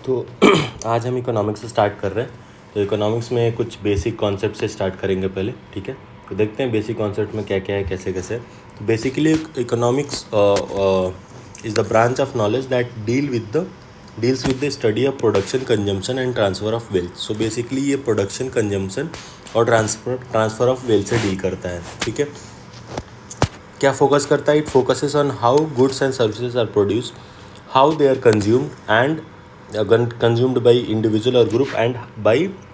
तो आज हम इकोनॉमिक्स से स्टार्ट कर रहे हैं। तो इकोनॉमिक्स में कुछ बेसिक कॉन्सेप्ट से स्टार्ट करेंगे पहले, ठीक है। तो देखते हैं बेसिक कॉन्सेप्ट में क्या क्या है, कैसे कैसे। तो basically economics is the branch of knowledge that deals with the study of production, consumption and transfer of wealth. So basically ये प्रोडक्शन, कंजम्पशन और ट्रांसफ़र ऑफ वेल्थ से डील करता है, ठीक है। क्या फोकस करता है? It focuses on how goods and services are produced, how they are consumed and consumed by individual or group,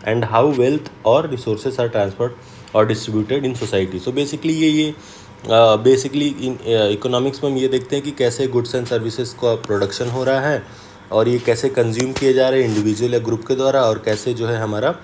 and how wealth or resources are transferred or distributed in society. So basically ये basically in economics में हम ये देखते हैं कि कैसे goods and services का production हो रहा है और ये कैसे कंज्यूम किए जा रहे हैं इंडिविजुअल या ग्रुप के द्वारा, और कैसे जो है हमारा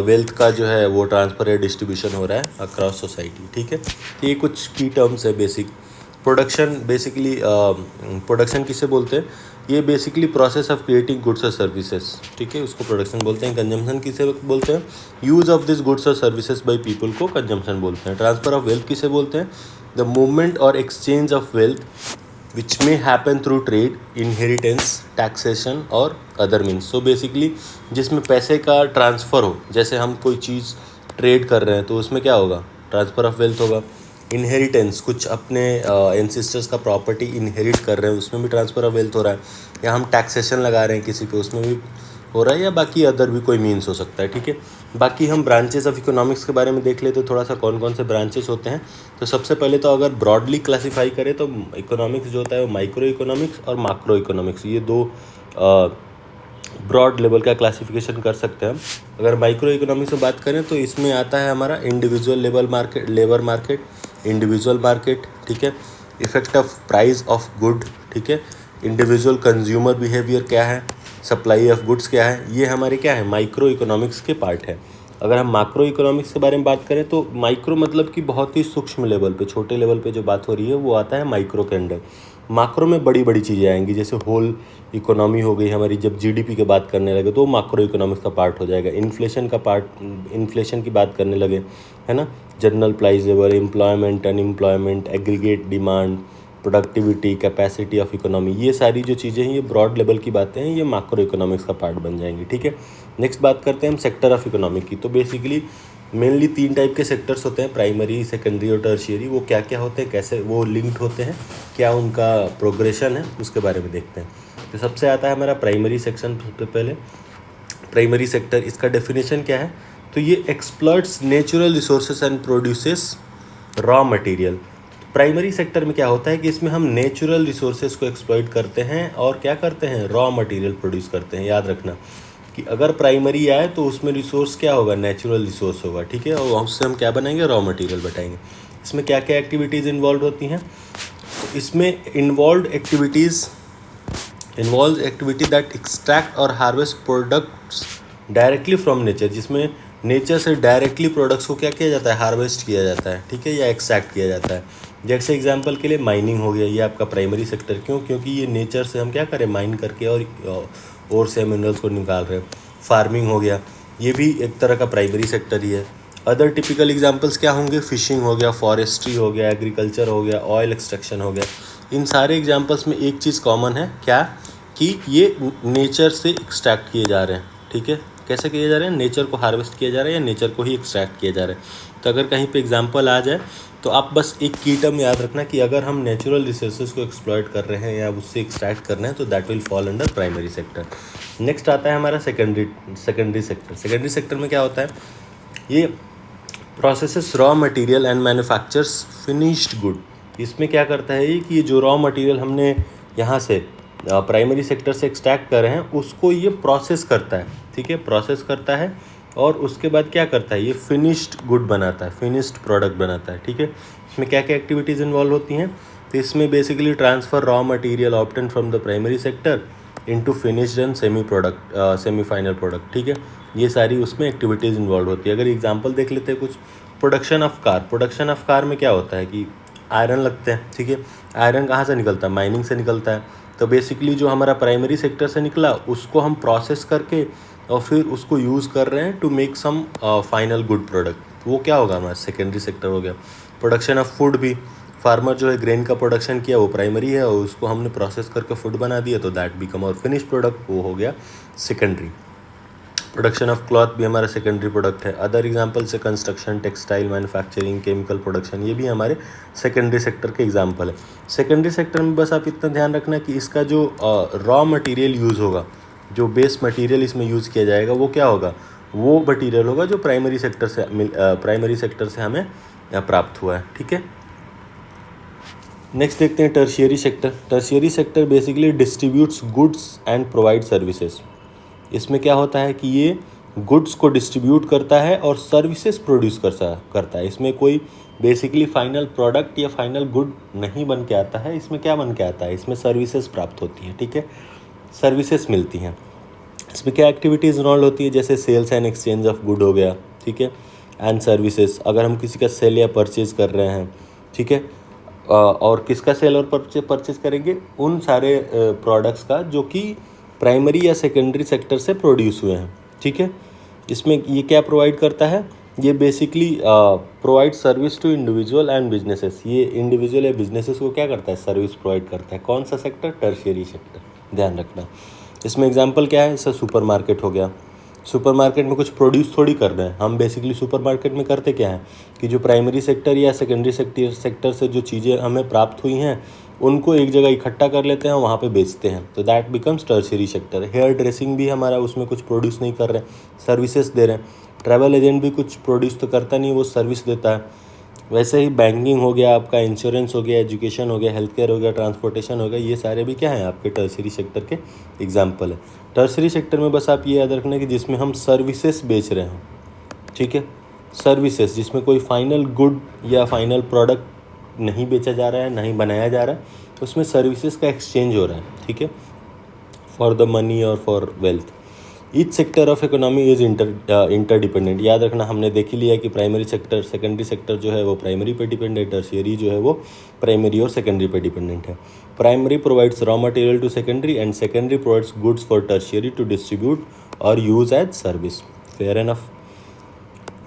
वेल्थ का जो है वो ट्रांसफ़र या डिस्ट्रीब्यूशन हो रहा है अक्रॉस सोसाइटी, ठीक है। तो ये कुछ की टर्म्स है बेसिक। प्रोडक्शन, बेसिकली प्रोडक्शन किसे बोलते हैं? ये basically process of creating goods और सर्विसेज, ठीक है, उसको प्रोडक्शन बोलते हैं। कंजम्पशन किसे बोलते हैं? यूज़ ऑफ दिस गुड्स और सर्विसेज बाय पीपल को कंजम्पशन बोलते हैं। ट्रांसफ़र ऑफ वेल्थ किसे बोलते हैं? द मूवमेंट और exchange of wealth which may happen through trade, inheritance, taxation और अदर मीन्स। सो बेसिकली जिसमें पैसे का ट्रांसफ़र हो, जैसे हम कोई चीज़ ट्रेड कर रहे हैं तो उसमें क्या होगा? ट्रांसफ़र ऑफ वेल्थ होगा। इनहेरिटेंस, कुछ अपने एंसेस्टर्स का प्रॉपर्टी इनहेरिट कर रहे हैं, उसमें भी ट्रांसफ़र ऑफ वेल्थ हो रहा है। या हम टैक्सेशन लगा रहे हैं किसी पे, उसमें भी हो रहा है। या बाकी अदर भी कोई मीन्स हो सकता है, ठीक है। बाकी हम ब्रांचेस ऑफ इकोनॉमिक्स के बारे में देख लेते थोड़ा सा, कौन कौन से ब्रांचेस होते हैं। तो सबसे पहले तो अगर ब्रॉडली क्लासीफाई करें तो इकोनॉमिक्स जो होता है वो माइक्रो इकोनॉमिक्स और मैक्रो इकोनॉमिक्स, ये दो ब्रॉड लेवल का क्लासिफिकेशन कर सकते हैं हम। अगर माइक्रो इकोनॉमिक्स में बात करें तो इसमें आता है हमारा individual labour market, individual market, ठीक है। Effect of price of good, ठीक है। इंडिविजुअल कंज्यूमर बिहेवियर क्या है, सप्लाई ऑफ गुड्स क्या है, ये हमारे क्या है, माइक्रो इकोनॉमिक्स के पार्ट है। अगर हम मैक्रो इकोनॉमिक्स के बारे में बात करें तो माइक्रो मतलब कि बहुत ही सूक्ष्म लेवल पे, छोटे लेवल पे जो बात हो रही है वो आता है माइक्रो के अंडर। मैक्रो में बड़ी बड़ी चीज़ें आएंगी, जैसे होल इकोनॉमी हो गई हमारी, जब जीडीपी की बात करने लगे तो मैक्रो इकोनॉमिक्स का पार्ट हो जाएगा। इन्फ्लेशन का पार्ट, इन्फ्लेशन की बात करने लगे, है ना, general price level, employment, unemployment, aggregate demand, productivity, capacity of economy, ये सारी जो चीज़ें हैं ये ब्रॉड लेवल की बातें हैं, ये मैक्रो इकोनॉमिक्स का पार्ट बन जाएंगी, ठीक है। नेक्स्ट बात करते हैं हम सेक्टर ऑफ इकोनॉमी की। तो बेसिकली मेनली 3 टाइप के सेक्टर्स होते हैं, प्राइमरी, सेकेंडरी और टर्शियरी। वो क्या क्या होते हैं, कैसे वो लिंक्ड होते हैं, क्या उनका प्रोग्रेशन है, उसके बारे में देखते हैं। तो सबसे आता है हमारा प्राइमरी सेक्शन। सबसे पहले प्राइमरी सेक्टर, इसका डेफिनेशन क्या है? तो ये exploits natural resources and produces raw material. Primary sector में क्या होता है कि इसमें हम नेचुरल रिसोर्सेज को एक्सप्लॉइट करते हैं और क्या करते हैं, रॉ मटेरियल प्रोड्यूस करते हैं। याद रखना कि अगर प्राइमरी आए तो उसमें रिसोर्स क्या होगा, नेचुरल रिसोर्स होगा, ठीक है, और उससे हम क्या बनाएंगे, रॉ मटेरियल बनाएंगे। इसमें क्या क्या एक्टिविटीज़ इन्वॉल्व होती हैं? तो इसमें इन्वॉल्व एक्टिविटी दैट एक्सट्रैक्ट और harvest products directly from nature, जिसमें नेचर से डायरेक्टली प्रोडक्ट्स को क्या किया जाता है, हार्वेस्ट किया जाता है, ठीक है, या एक्सट्रैक्ट किया जाता है। जैसे एग्जांपल के लिए माइनिंग हो गया, ये आपका प्राइमरी सेक्टर। क्यों? क्योंकि ये नेचर से हम क्या करें, माइन करके और से मिनरल्स को निकाल रहे हैं। फार्मिंग हो गया, ये भी एक तरह का प्राइमरी सेक्टर ही है। अदर टिपिकल एग्जांपल्स क्या होंगे? फिशिंग हो गया, फॉरेस्ट्री हो गया, एग्रीकल्चर हो गया, ऑयल एक्सट्रैक्शन हो गया। इन सारे एग्जांपल्स में एक चीज़ कॉमन है, क्या? कि ये नेचर से एक्सट्रैक्ट किए जा रहे हैं, ठीक है। कैसे किए जा रहे हैं? नेचर को हार्वेस्ट किया जा रहा है या नेचर को ही एक्सट्रैक्ट किया जा रहा है। तो अगर कहीं पे एग्जांपल आ जाए तो आप बस एक की टर्म याद रखना कि अगर हम नेचुरल रिसोर्सेज को एक्सप्लॉइट कर रहे हैं या उससे एक्सट्रैक्ट कर रहे हैं तो that will fall under primary sector. Next आता है हमारा सेकेंडरी सेक्टर। सेकेंडरी सेक्टर में क्या होता है? ये processes raw material and manufactures finished good. इसमें क्या करता है ये कि ये जो रॉ मटेरियल हमने यहाँ से प्राइमरी सेक्टर से एक्सट्रैक्ट कर रहे हैं उसको ये प्रोसेस करता है, ठीक है, प्रोसेस करता है और उसके बाद क्या करता है, ये फिनिश्ड गुड बनाता है, फिनिश्ड प्रोडक्ट बनाता है, ठीक है। इसमें क्या क्या एक्टिविटीज़ इन्वॉल्व होती हैं? तो इसमें basically transfer raw material obtain from the primary sector into finished and semi final product, ठीक है। ये सारी उसमें एक्टिविटीज़ इन्वॉल्व होती है। अगर एग्जांपल देख लेते हैं कुछ, प्रोडक्शन ऑफ कार में क्या होता है कि आयरन लगते हैं, ठीक है। आयरन कहाँ से निकलता है? माइनिंग से निकलता है। तो बेसिकली जो हमारा प्राइमरी सेक्टर से निकला उसको हम प्रोसेस करके और फिर उसको यूज़ कर रहे हैं to make some final good product, वो क्या होगा, हमारा सेकेंडरी सेक्टर हो गया। प्रोडक्शन ऑफ फूड भी, फार्मर जो है ग्रेन का प्रोडक्शन किया वो प्राइमरी है, और उसको हमने प्रोसेस करके फूड बना दिया तो दैट बिकम और फिनिश प्रोडक्ट, वो हो गया सेकेंडरी। प्रोडक्शन ऑफ क्लॉथ भी हमारा सेकेंडरी प्रोडक्ट है। अदर एग्जांपल से construction, textile manufacturing, chemical production, ये भी हमारे सेकेंडरी सेक्टर के एग्जांपल है। सेकेंडरी सेक्टर में बस आप इतना ध्यान रखना कि इसका जो रॉ मटेरियल यूज़ होगा, जो बेस मटेरियल इसमें यूज़ किया जाएगा वो क्या होगा, वो मटीरियल होगा जो प्राइमरी सेक्टर से हमें प्राप्त हुआ है। ठीक है, नेक्स्ट देखते हैं tertiary sector. Tertiary sector basically distributes goods and provide services. इसमें क्या होता है कि ये गुड्स को डिस्ट्रीब्यूट करता है और सर्विसेज प्रोड्यूस करता है। इसमें कोई बेसिकली फाइनल प्रोडक्ट या फाइनल गुड नहीं बन के आता है, इसमें क्या बन के आता है, इसमें सर्विसेज प्राप्त होती हैं। ठीक है, सर्विसेज मिलती हैं। इसमें क्या एक्टिविटीज़ इन्वॉल्व होती है, जैसे sales and exchange of good हो गया, ठीक है, एंड सर्विसेज। अगर हम किसी का सेल या परचेज कर रहे हैं, ठीक है, और किसका सेल और परचेज करेंगे, उन सारे प्रोडक्ट्स का जो कि प्राइमरी या सेकेंडरी सेक्टर से प्रोड्यूस हुए हैं। ठीक है, इसमें ये क्या प्रोवाइड करता है, ये basically provide service to individual and businesses. ये इंडिविजुअल या बिजनेसेस को क्या करता है, सर्विस प्रोवाइड करता है। कौन सा सेक्टर, टर्शियरी सेक्टर, ध्यान रखना। इसमें एग्जांपल क्या है, जैसे सुपरमार्केट हो गया। सुपरमार्केट में कुछ प्रोड्यूस थोड़ी कर रहे हैं हम, बेसिकली सुपरमार्केट में करते क्या है कि जो प्राइमरी सेक्टर या सेकेंडरी सेक्टर से जो चीज़ें हमें प्राप्त हुई हैं उनको एक जगह इकट्ठा कर लेते हैं और वहाँ पे बेचते हैं, तो that becomes tertiary sector. Hair dressing भी हमारा उसमें कुछ प्रोड्यूस नहीं कर रहे हैं, सर्विसेज दे रहे हैं। ट्रैवल एजेंट भी कुछ प्रोड्यूस तो करता नहीं, वो सर्विस देता है। वैसे ही बैंकिंग हो गया आपका, इंश्योरेंस हो गया, एजुकेशन हो गया, हेल्थ केयर हो गया, ट्रांसपोर्टेशन हो गया, ये सारे भी क्या हैं आपके टर्शियरी सेक्टर के एग्जाम्पल है। टर्शियरी सेक्टर में बस आप ये याद रखना कि जिसमें हम सर्विसेज बेच रहे हैं, ठीक है, सर्विसेज, जिसमें कोई फाइनल गुड या फाइनल प्रोडक्ट नहीं बेचा जा रहा है, नहीं बनाया जा रहा है, उसमें सर्विसेज का एक्सचेंज हो रहा है। ठीक है, फॉर द मनी और for wealth. Each sector of economy is interdependent. याद रखना, हमने देख ही लिया कि प्राइमरी सेक्टर, सेकेंडरी सेक्टर जो है वो प्राइमरी पे डिपेंडेंट, टर्शियरी जो है वो प्राइमरी और सेकेंडरी पे डिपेंडेंट है। Primary provides raw material to secondary and secondary provides goods for tertiary to distribute और use as service. Fair enough.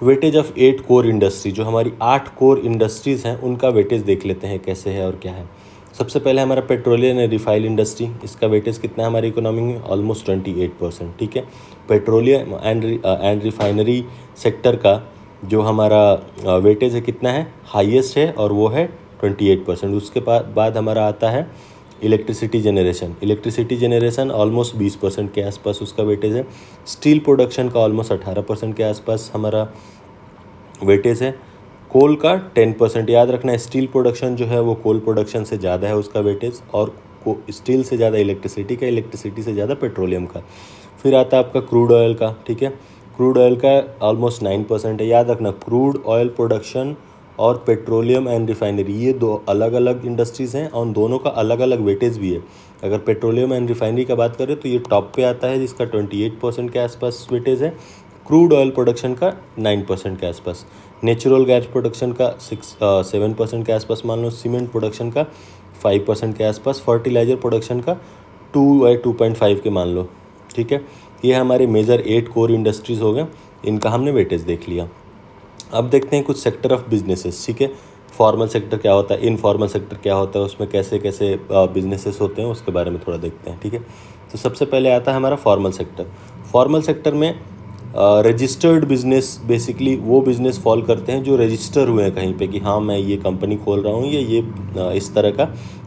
Weightage of 8 core industry, जो हमारी 8 कोर इंडस्ट्रीज़ हैं उनका वेटेज देख लेते हैं कैसे है और क्या है। सबसे पहले हमारा पेट्रोलियम एंड रिफाइल इंडस्ट्री, इसका वेटेज कितना है हमारी इकोनॉमी में, ऑलमोस्ट 28%। ठीक है, पेट्रोलियम एंड रिफाइनरी सेक्टर का जो हमारा वेटेज है कितना है, हाईएस्ट है, और वो है 28%। उसके बाद हमारा आता है इलेक्ट्रिसिटी जनरेशन ऑलमोस्ट 20% के आसपास उसका वेटेज है। स्टील प्रोडक्शन का ऑलमोस्ट 18% के आसपास हमारा वेटेज है। कोल का 10%। याद रखना है, स्टील प्रोडक्शन जो है वो कोल प्रोडक्शन से ज़्यादा है उसका वेटेज, और स्टील से ज़्यादा इलेक्ट्रिसिटी का, इलेक्ट्रिसिटी से ज़्यादा पेट्रोलियम का। फिर आता है आपका क्रूड ऑयल का। ठीक है, क्रूड ऑयल का ऑलमोस्ट 9% है। याद रखना, क्रूड ऑयल प्रोडक्शन और पेट्रोलियम एंड रिफाइनरी, ये दो अलग अलग इंडस्ट्रीज़ हैं और दोनों का अलग अलग वेटेज भी है। अगर पेट्रोलियम एंड रिफाइनरी का बात करें तो ये टॉप पे आता है, जिसका 28% के आसपास वेटेज है। क्रूड ऑयल प्रोडक्शन का 9% के आसपास, नेचुरल गैस प्रोडक्शन का 7% के आसपास मान लो, सीमेंट प्रोडक्शन का 5% के आसपास, फर्टिलाइज़र प्रोडक्शन का 2.5 के मान लो। ठीक है, ये हमारे मेजर 8 कोर इंडस्ट्रीज़ हो गए, इनका हमने वेटेज देख लिया। अब देखते हैं कुछ सेक्टर ऑफ बिजनेसेस। ठीक है, फॉर्मल सेक्टर क्या होता है, इनफॉर्मल सेक्टर क्या होता है, उसमें कैसे कैसे बिजनेसेस होते हैं, उसके बारे में थोड़ा देखते हैं। ठीक है, तो सबसे पहले आता है हमारा फॉर्मल सेक्टर। फॉर्मल सेक्टर में रजिस्टर्ड बिजनेस, बेसिकली वो बिज़नेस फॉल करते हैं जो रजिस्टर हुए हैं कहीं पे कि हाँ मैं ये कंपनी खोल रहा हूँ या ये इस तरह का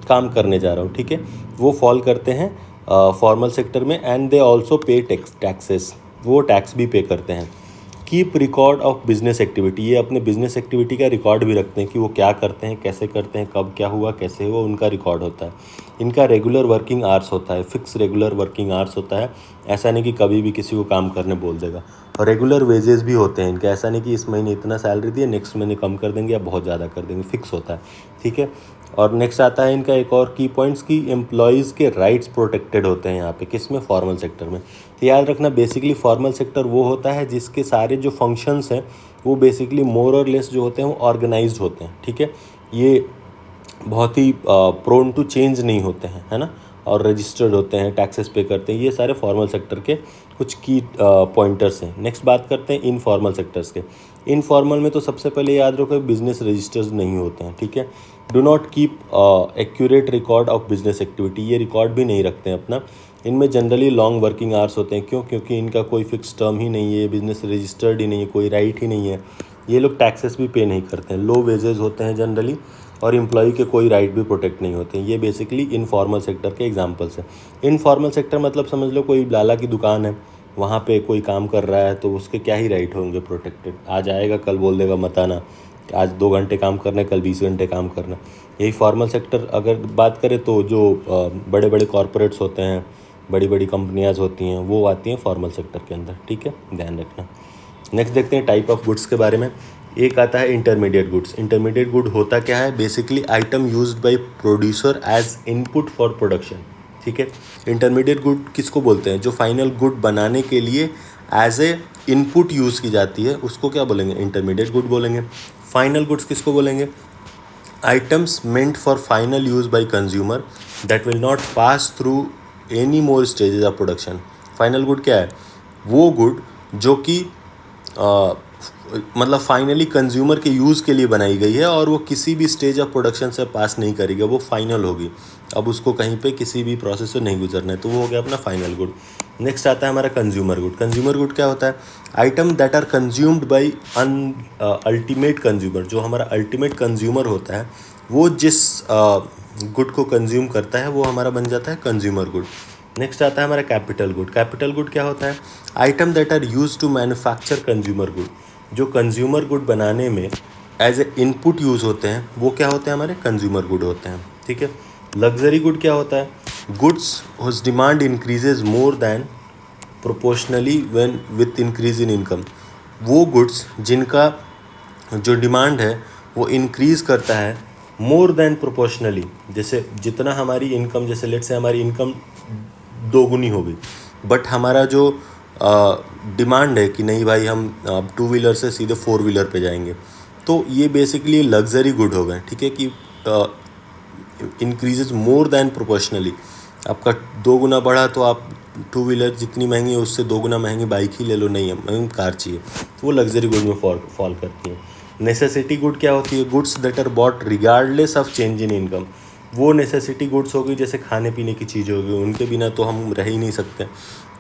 काम करने जा रहा हूँ। ठीक है, वो फॉल करते हैं फॉर्मल सेक्टर में। एंड दे ऑल्सो पे टैक्सेस, वो टैक्स भी पे करते हैं। Keep record of business activity, ये अपने बिजनेस एक्टिविटी का रिकॉर्ड भी रखते हैं कि वो क्या करते हैं, कैसे करते हैं, कब क्या हुआ, कैसे हुआ, उनका रिकॉर्ड होता है। इनका रेगुलर वर्किंग आवर्स होता है, फिक्स रेगुलर वर्किंग आवर्स होता है। ऐसा नहीं कि कभी भी किसी को काम करने बोल देगा। और रेगुलर वेजेस भी होते हैं इनके, ऐसा नहीं कि इस महीने इतना सैलरी दिए नेक्स्ट महीने कम कर देंगे या बहुत ज़्यादा कर देंगे, फिक्स होता है। ठीक है, और नेक्स्ट आता है इनका एक और की पॉइंट्स की एम्प्लॉयज़ के राइट्स प्रोटेक्टेड होते हैं यहाँ पे, किसमें, फॉर्मल सेक्टर में। तो याद रखना, बेसिकली फॉर्मल सेक्टर वो होता है जिसके सारे जो फंक्शंस हैं वो बेसिकली मोर और लेस जो होते हैं वो ऑर्गेनाइज्ड होते हैं। ठीक है, ये बहुत ही प्रोन टू चेंज नहीं होते हैं, है ना, और रजिस्टर्ड होते हैं, टैक्सेस पे करते हैं। ये सारे फॉर्मल सेक्टर के कुछ की पॉइंटर्स हैं। नेक्स्ट बात करते हैं इनफॉर्मल सेक्टर्स के। इनफॉर्मल में तो सबसे पहले याद रखो बिजनेस रजिस्टर्स नहीं होते हैं। ठीक है, do not keep accurate record of business activity, ये रिकॉर्ड भी नहीं रखते हैं अपना। इनमें जनरली लॉन्ग वर्किंग आवर्स होते हैं, क्यों? क्योंकि इनका कोई फिक्स टर्म ही नहीं है, बिजनेस रजिस्टर्ड ही नहीं है, कोई राइट ही नहीं है, ये लोग टैक्सेस भी पे नहीं करते हैं, लो वेजेस होते हैं जनरली, और एम्प्लॉय के कोई राइट भी प्रोटेक्ट नहीं होते हैं। ये बेसिकली इनफॉर्मल सेक्टर के एग्जांपल्स हैं। इनफॉर्मल सेक्टर मतलब समझ लो कोई लाला की दुकान है, वहाँ पे कोई काम कर रहा है, तो उसके क्या ही राइट होंगे प्रोटेक्टेड? आज आएगा कल बोल देगा मत आना, आज 2 घंटे काम करना है, कल 20 घंटे काम करना। यही फॉर्मल सेक्टर अगर बात करें तो जो बड़े बड़े कॉरपोरेट्स होते हैं, बड़ी बड़ी कंपनियाँ होती हैं, वो आती हैं फॉर्मल सेक्टर के अंदर, ठीक है, ध्यान रखना। नेक्स्ट देखते हैं टाइप ऑफ गुड्स के बारे में। एक आता है इंटरमीडिएट गुड्स। इंटरमीडिएट गुड होता क्या है? Basically item used by producer as input for production, ठीक है। इंटरमीडिएट गुड किसको बोलते हैं? जो फाइनल गुड बनाने के लिए एज ए इनपुट यूज़ की जाती है, उसको क्या बोलेंगे? इंटरमीडिएट गुड बोलेंगे। फाइनल गुड्स किसको बोलेंगे? Items meant for final use by consumer that will not pass through any more stages of production. Final good क्या है? वो गुड जो कि मतलब फाइनली कंज्यूमर के यूज़ के लिए बनाई गई है और वो किसी भी स्टेज ऑफ प्रोडक्शन से पास नहीं करेगी, वो फाइनल होगी, अब उसको कहीं पे किसी भी प्रोसेस से नहीं गुजरना है, तो वो हो गया अपना फाइनल गुड। नेक्स्ट आता है हमारा कंज्यूमर गुड। कंज्यूमर गुड क्या होता है? Item that are consumed by ultimate consumer. जो हमारा अल्टीमेट कंज्यूमर होता है, वो जिस गुड को कंज्यूम करता है, वो हमारा बन जाता है कंज्यूमर गुड। नेक्स्ट आता है हमारा कैपिटल गुड। कैपिटल गुड क्या होता है? Item that are use to manufacture consumer good. जो कंज्यूमर गुड बनाने में एज ए इनपुट यूज़ होते हैं, वो क्या होते हैं? हमारे कंज्यूमर गुड होते हैं, ठीक है। लग्जरी गुड क्या होता है? Goods whose demand increases more than proportionally when with increase in income. वो गुड्स जिनका जो डिमांड है वो इंक्रीज़ करता है मोर देन प्रोपोर्शनली। जैसे जितना हमारी इनकम, जैसे लेट से हमारी इनकम 2 गुनी हो गई, बट हमारा जो डिमांड है कि नहीं भाई हम 2 व्हीलर से सीधे 4 व्हीलर पे जाएंगे, तो ये बेसिकली लग्जरी गुड हो गए, ठीक है, कि इंक्रीजेज मोर देन प्रोपोर्शनली। आपका 2 गुना बढ़ा तो आप 2 व्हीलर जितनी महंगी है उससे 2 गुना महंगी बाइक ही ले लो, नहीं है महंगी कार चाहिए, तो वो लग्जरी गुड में फॉल करती है। नेसेसिटी गुड क्या होती है? Goods that are bought regardless of change in income. वो नेसेसिटी गुड्स हो गई, जैसे खाने पीने की चीज़ हो गई, उनके बिना तो हम रह ही नहीं सकते,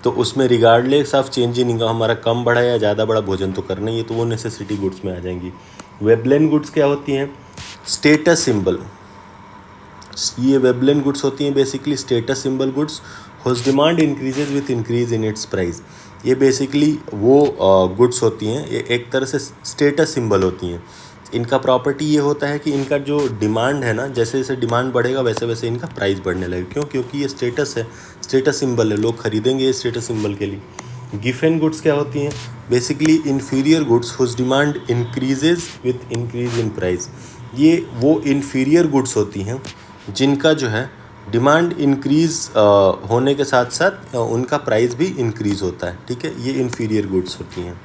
तो उसमें regardless of change in income हमारा कम बढ़ा या ज़्यादा बड़ा भोजन तो करना ही है, तो वो नेसेसिटी गुड्स में आ जाएंगी। वेबलेन गुड्स क्या होती हैं? Status symbol. ये वेबलेन गुड्स होती हैं basically status symbol goods, whose demand increases with increase in its price. ये बेसिकली वो गुड्स होती हैं, ये एक तरह से स्टेटस सिंबल होती हैं। इनका प्रॉपर्टी ये होता है कि इनका जो डिमांड है ना, जैसे जैसे डिमांड बढ़ेगा वैसे वैसे इनका प्राइस बढ़ने लगेगा। क्यों? क्योंकि ये स्टेटस है, स्टेटस सिंबल है, लोग खरीदेंगे ये स्टेटस सिंबल के लिए। गिफेन गुड्स क्या होती हैं? Basically inferior goods whose demand increases with increase in price. ये वो इन्फीरियर गुड्स होती हैं जिनका जो है डिमांड इंक्रीज़ होने के साथ साथ उनका प्राइस भी इंक्रीज़ होता है, ठीक है, ये इन्फीरियर गुड्स होती हैं।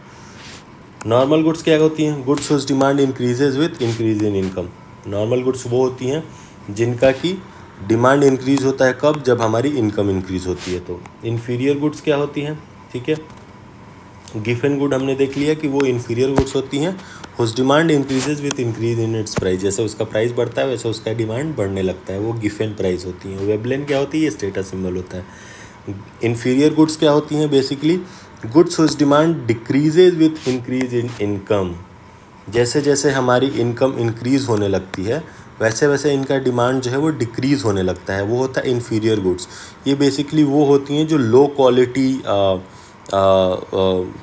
नॉर्मल गुड्स क्या होती हैं? Goods whose demand increases with increase in income. Normal goods वो होती हैं जिनका कि डिमांड इंक्रीज़ होता है कब? जब हमारी इनकम इंक्रीज़ होती है। तो इन्फीरियर गुड्स क्या होती हैं? ठीक है, गिफन गुड हमने देख लिया कि वो इन्फीरियर गुड्स होती हैं whose demand increases with increase in its price. जैसे उसका प्राइस बढ़ता है वैसे उसका डिमांड बढ़ने लगता है, वो गिफन प्राइस होती हैं। वेबलेन क्या होती है? स्टेटस सिंबल होता है। इन्फीरियर गुड्स क्या होती हैं? Basically goods whose demand decreases with increase in income. जैसे जैसे हमारी इनकम इंक्रीज़ होने लगती है वैसे वैसे इनका डिमांड जो है वो डिक्रीज़ होने लगता है, वो होता है इन्फीरियर गुड्स। ये बेसिकली वो होती हैं जो लो क्वालिटी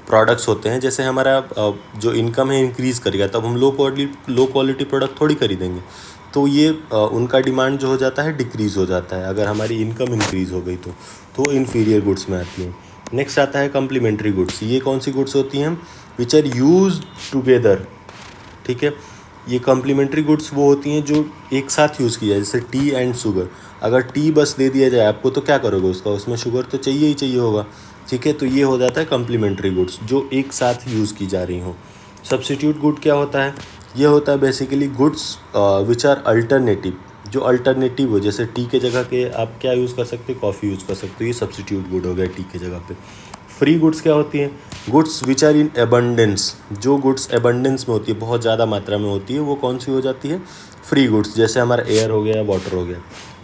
प्रोडक्ट्स होते हैं। जैसे हमारा जो इनकम है इंक्रीज़ करेगा तब हम लो क्वालिटी प्रोडक्ट थोड़ी खरीदेंगे, तो ये उनका डिमांड जो हो जाता है डिक्रीज़ हो जाता है अगर हमारी इनकम इंक्रीज़ हो गई तो इन्फीरियर गुड्स में आती हैं। नेक्स्ट आता है कम्प्लीमेंट्री गुड्स। ये कौन सी गुड्स होती हैं? विच आर यूज टुगेदर, ठीक है। ये कम्प्लीमेंट्री गुड्स वो होती हैं जो एक साथ यूज़ की जाए, जैसे टी एंड शुगर। अगर टी बस दे दिया जाए आपको तो क्या करोगे उसका? उसमें शुगर तो चाहिए ही चाहिए होगा, ठीक है। तो ये हो जाता है कम्प्लीमेंट्री गुड्स जो एक साथ यूज़ की जा रही हों। सब्स्टिट्यूट गुड क्या होता है? ये होता है basically goods which are alternative, जो अल्टरनेटिव हो। जैसे टी के जगह के आप क्या यूज़ कर सकते हो? कॉफ़ी यूज़ कर सकते हो, ये सब्स्टिट्यूट गुड हो गया टी के जगह पे। फ्री गुड्स क्या होती हैं? Goods which are in abundance, जो गुड्स एबंडेंस में होती है, बहुत ज़्यादा मात्रा में होती है, वो कौन सी हो जाती है? फ्री गुड्स, जैसे हमारा एयर हो गया, वाटर हो गया।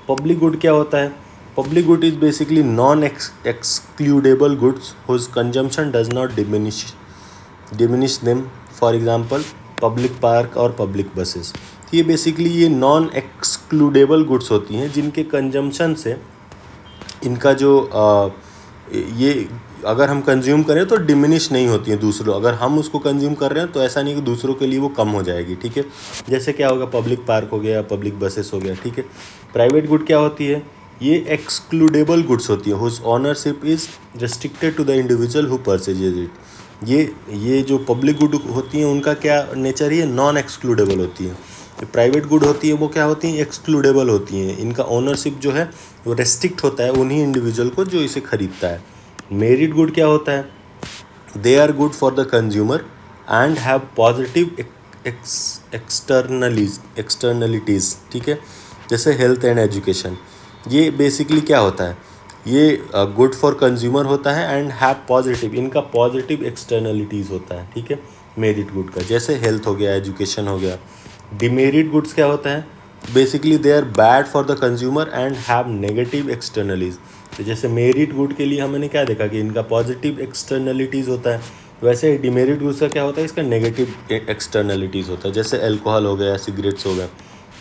पब्लिक गुड क्या होता है? Public good is basically non excludable goods whose consumption does not diminish them, for example public park और पब्लिक बसेस। ये बेसिकली ये नॉन एक्सक्लूडेबल गुड्स होती हैं जिनके कंजम्पशन से इनका जो ये अगर हम कंज्यूम करें तो डिमिनिश नहीं होती हैं दूसरों, अगर हम उसको कंज्यूम कर रहे हैं तो ऐसा नहीं कि दूसरों के लिए वो कम हो जाएगी, ठीक है। जैसे क्या होगा? पब्लिक पार्क हो गया, पब्लिक बसेस हो गया, ठीक है। प्राइवेट गुड क्या होती है? ये एक्सक्लूडेबल गुड्स होती है whose ownership is restricted to the individual who purchases it. ये जो पब्लिक गुड होती हैं उनका क्या नेचर है? नॉन एक्सक्लूडेबल होती है। जो प्राइवेट गुड होती है वो क्या होती हैं? एक्सक्लूडेबल होती हैं। इनका ओनरशिप जो है वो रेस्ट्रिक्ट होता है उन्हीं इंडिविजुअल को जो इसे खरीदता है। मेरिट गुड क्या होता है? They are good for the consumer and have positive externalities, ठीक है। जैसे हेल्थ एंड एजुकेशन, ये बेसिकली क्या होता है? ये गुड फॉर कंज्यूमर होता है एंड हैव पॉजिटिव, इनका पॉजिटिव एक्सटर्नलिटीज़ होता है, ठीक है, मेरिट गुड का। जैसे हेल्थ हो गया, एजुकेशन हो गया। डिमेरिट गुड्स क्या होता है? Basically they are bad for the consumer and have negative externalities. तो जैसे मेरिट गुड के लिए हमने क्या देखा कि इनका पॉजिटिव एक्सटर्नलिटीज़ होता है, वैसे डिमेरिट गुड्स का क्या होता है? इसका नेगेटिव एक्सटर्नलिटीज़ होता है। जैसे अल्कोहल हो गया, सिगरेट्स हो गया।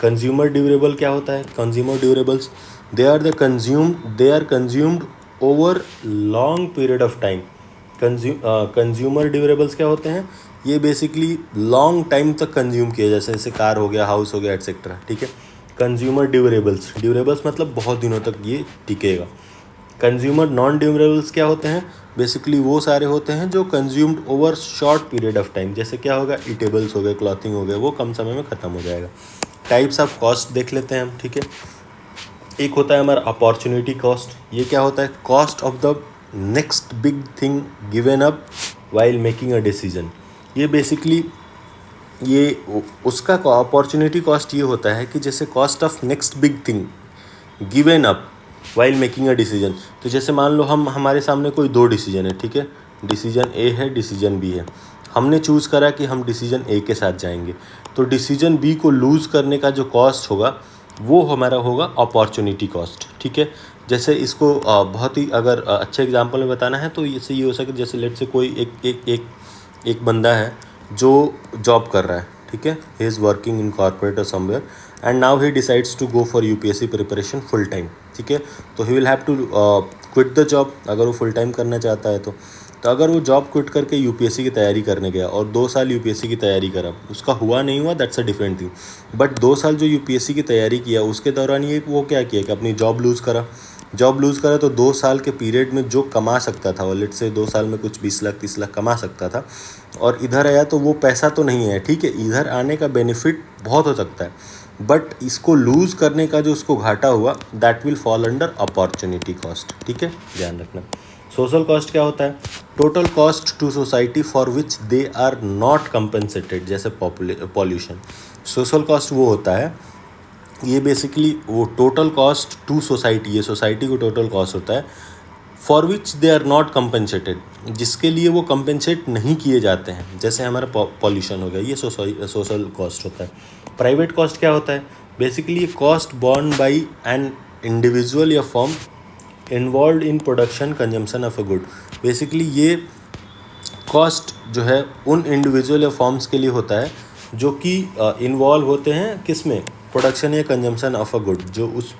कंज्यूमर ड्यूरेबल क्या होता है? Consumer durables they are consumed over long period of time. Consumer durables क्या होते हैं? ये बेसिकली लॉन्ग टाइम तक कंज्यूम किया, जैसे कार हो गया, हाउस हो गया, एट्सेट्रा, ठीक है। कंज्यूमर ड्यूरेबल्स मतलब बहुत दिनों तक ये टिकेगा। कंज्यूमर नॉन ड्यूरेबल्स क्या होते हैं? बेसिकली वो सारे होते हैं जो consumed over short period of time. जैसे क्या होगा? ईटेबल्स हो गए, क्लॉथिंग हो गया, वो कम समय में ख़त्म हो जाएगा। टाइप्स ऑफ कॉस्ट देख लेते हैं हम, ठीक है। एक होता है हमारा अपॉर्चुनिटी कॉस्ट। ये क्या होता है? Cost of the next big thing given up while making a decision. ये बेसिकली ये उसका अपॉर्चुनिटी कॉस्ट ये होता है कि जैसे cost of next big thing given up while making a decision. तो जैसे मान लो हमारे सामने कोई दो डिसीजन है, ठीक है। डिसीजन ए है, डिसीजन बी है। हमने चूज़ करा कि हम डिसीजन ए के साथ जाएंगे, तो डिसीजन बी को लूज़ करने का जो कॉस्ट होगा वो हमारा होगा अपॉर्चुनिटी कॉस्ट, ठीक है। जैसे इसको बहुत ही अगर अच्छे एग्जांपल में बताना है तो इससे ये हो सके, जैसे लेट से कोई एक बंदा है जो जॉब कर रहा है, ठीक है। He is working in corporate और somewhere and now he decides to go for UPSC preparation full time, ठीक है। तो he will have to quit the job अगर वो फुल टाइम करना चाहता है तो अगर वो जॉब क्विट करके यूपीएससी की तैयारी करने गया और 2 साल यूपीएससी की तैयारी करा, उसका हुआ नहीं हुआ, that's a different thing. But 2 साल जो यूपीएससी की तैयारी किया उसके दौरान ये वो क्या किया कि अपनी जॉब लूज़ करा तो 2 साल के पीरियड में जो कमा सकता था, लेट से 2 साल में कुछ 20 लाख 30 लाख कमा सकता था, और इधर आया तो वो पैसा तो नहीं है, ठीक है। इधर आने का बेनिफिट बहुत हो सकता है, बट इसको लूज़ करने का जो उसको घाटा हुआ that will fall under opportunity cost, ठीक है, ध्यान रखना। सोशल कॉस्ट क्या होता है? Total cost to society for which they are not compensated, जैसे पॉल्यूशन। सोशल कॉस्ट वो होता है, ये बेसिकली वो टोटल कॉस्ट टू सोसाइटी, ये सोसाइटी को टोटल कॉस्ट होता है for which they are not compensated, जिसके लिए वो कंपनसेट नहीं किए जाते हैं। जैसे हमारा पॉल्यूशन हो गया, ये सोशल कॉस्ट होता है। प्राइवेट कॉस्ट क्या होता है? बेसिकली ये cost borne by an individual या firm involve in production consumption of a good. Basically ये कॉस्ट जो है उन इंडिविजुअल या फॉर्म्स के लिए होता है जो कि इन्वॉल्व होते हैं किस में? प्रोडक्शन या कंजम्पशन ऑफ अ गुड, जो उस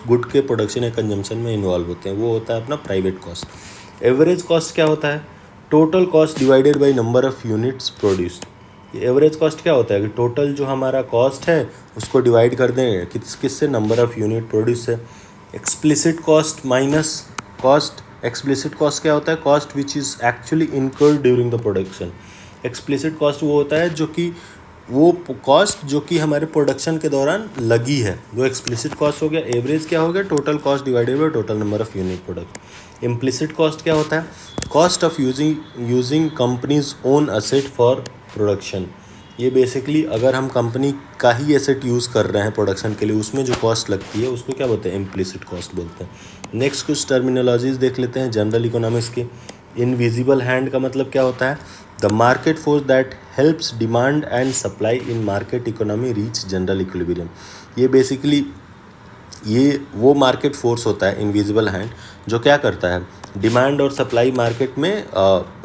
गुड के प्रोडक्शन या कंजम्पशन में इन्वॉल्व होते हैं, वो होता है अपना प्राइवेट कॉस्ट। एवरेज कॉस्ट क्या होता है? Total cost divided by number of units produced. Average cost क्या होता है कि टोटल जो हमारा कॉस्ट है उसको डिवाइड कर दें किससे? नंबर ऑफ़ यूनिट प्रोड्यूस है। Explicit cost minus cost. Explicit cost क्या होता है? Cost which is actually incurred during the production. Explicit cost वो होता है जो कि वो कॉस्ट जो कि हमारे प्रोडक्शन के दौरान लगी है, वो एक्सप्लिसिट कॉस्ट हो गया। एवरेज क्या हो गया? Total cost divided by total number of unit product. Implicit cost क्या होता है? Cost of using companies own asset for production. ये बेसिकली अगर हम कंपनी का ही एसेट यूज़ कर रहे हैं प्रोडक्शन के लिए, उसमें जो कॉस्ट लगती है उसको क्या बोलते हैं? इम्प्लिसिट कॉस्ट बोलते हैं। नेक्स्ट कुछ टर्मिनोलॉजीज देख लेते हैं जनरल इकोनॉमिक्स की। इनविजिबल हैंड का मतलब क्या होता है? The market force that helps demand and supply in market economy reach general equilibrium. ये बेसिकली ये वो मार्केट फोर्स होता है इनविजिबल हैंड जो क्या करता है, डिमांड और सप्लाई मार्केट में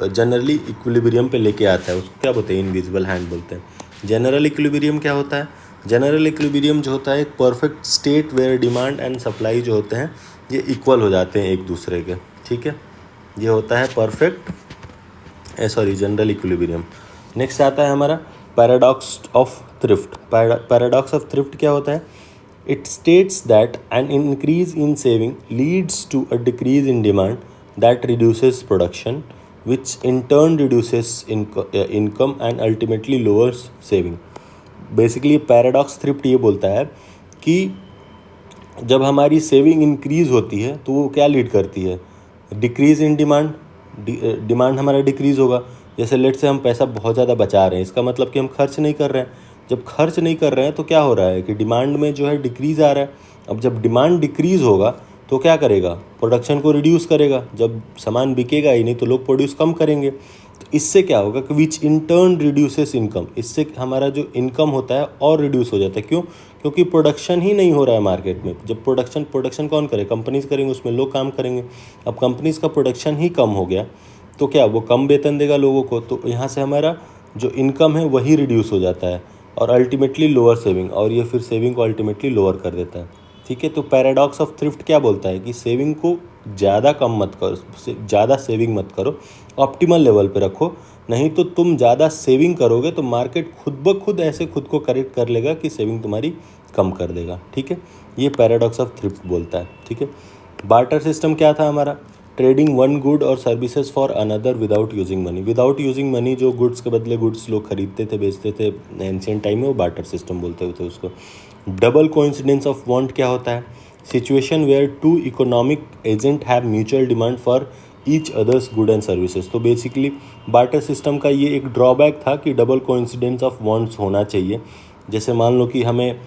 जनरली इक्विलिब्रियम पे लेके आता है। उसको क्या बोलते हैं? इनविजिबल हैंड बोलते हैं। जनरल इक्विलिब्रियम क्या होता है? जनरल इक्विलिब्रियम जो होता है एक perfect state where demand and supply जो होते हैं ये इक्वल हो जाते हैं एक दूसरे के, ठीक है। ये होता है जनरल इक्विलिब्रियम। नेक्स्ट आता है हमारा paradox of thrift. Paradox of thrift क्या होता है? It states that an increase in saving leads to a decrease in demand that reduces production, which in turn reduces income and ultimately lowers saving. Basically paradox thrift ये बोलता है कि जब हमारी saving increase होती है तो वो क्या लीड करती है? Decrease in demand. डिमांड हमारा डिक्रीज होगा। जैसे लेट से हम पैसा बहुत ज़्यादा बचा रहे हैं, इसका मतलब कि हम खर्च नहीं कर रहे हैं। जब खर्च नहीं कर रहे हैं तो क्या हो रहा है कि डिमांड में जो है डिक्रीज़ आ रहा है। अब जब डिमांड डिक्रीज़ होगा तो क्या करेगा? प्रोडक्शन को रिड्यूस करेगा। जब सामान बिकेगा ही नहीं तो लोग प्रोड्यूस कम करेंगे। तो इससे क्या होगा कि विच इन टर्न रिड्यूसेस इनकम। इससे हमारा जो इनकम होता है और रिड्यूस हो जाता है। क्यों? क्योंकि प्रोडक्शन ही नहीं हो रहा है मार्केट में। जब प्रोडक्शन कौन करे? कंपनीज करेंगे, उसमें लोग काम करेंगे। अब कंपनीज का प्रोडक्शन ही कम हो गया तो क्या वो कम वेतन देगा लोगों को, तो यहाँ से हमारा जो इनकम है वही रिड्यूस हो जाता है और अल्टीमेटली लोअर सेविंग, और ये फिर सेविंग को अल्टीमेटली लोअर कर देता है, ठीक है। तो पैराडॉक्स ऑफ थ्रिफ्ट क्या बोलता है कि सेविंग को ज़्यादा कम मत करो, ज़्यादा सेविंग मत करो, ऑप्टिमल लेवल पे रखो। नहीं तो तुम ज़्यादा सेविंग करोगे तो मार्केट खुद ब खुद ऐसे खुद को करेक्ट कर लेगा कि सेविंग तुम्हारी कम कर देगा, ठीक है। ये पैराडॉक्स ऑफ थ्रिफ्ट बोलता है, ठीक है। बार्टर सिस्टम क्या था हमारा? ट्रेडिंग वन गुड और services for another without using money. Without using money जो गुड्स के बदले गुड्स लोग खरीदते थे, बेचते थे एंशिएंट टाइम में, वो बार्टर सिस्टम बोलते थे उसको। डबल कोइंसिडेंस ऑफ वांट क्या होता है? Situation where two economic agent have mutual demand for each others good and services. तो बेसिकली बार्टर सिस्टम का ये एक ड्रॉबैक था कि डबल कोइंसिडेंस ऑफ वांट्स होना चाहिए। जैसे मान लो कि हमें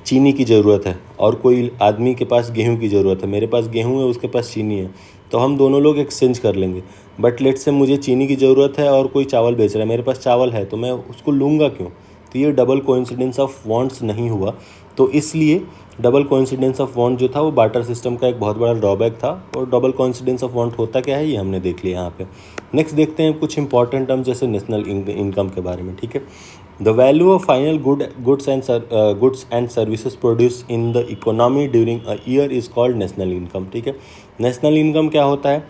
चीनी की ज़रूरत है और कोई आदमी के पास गेहूं की ज़रूरत है, मेरे पास गेहूं है, उसके पास चीनी है, तो हम दोनों लोग एक्सचेंज कर लेंगे। बट लेट से मुझे चीनी की ज़रूरत है और कोई चावल बेच रहा है, मेरे पास चावल है, तो मैं उसको लूँगा क्यों? तो ये डबल कोइंसिडेंस ऑफ वांट्स नहीं हुआ। तो इसलिए डबल कोइंसिडेंस ऑफ वांट जो था वो बार्टर सिस्टम का एक बहुत बड़ा ड्रॉबैक था। और डबल कोइंसिडेंस ऑफ वांट होता क्या है ये हमने देख लिया यहाँ पे। नेक्स्ट देखते हैं कुछ इंपॉर्टेंट टर्म जैसे नेशनल इनकम के बारे में, ठीक है। The value of final goods and services produce in the economy during a year is called national income, ठीक है। नेशनल इनकम क्या होता है?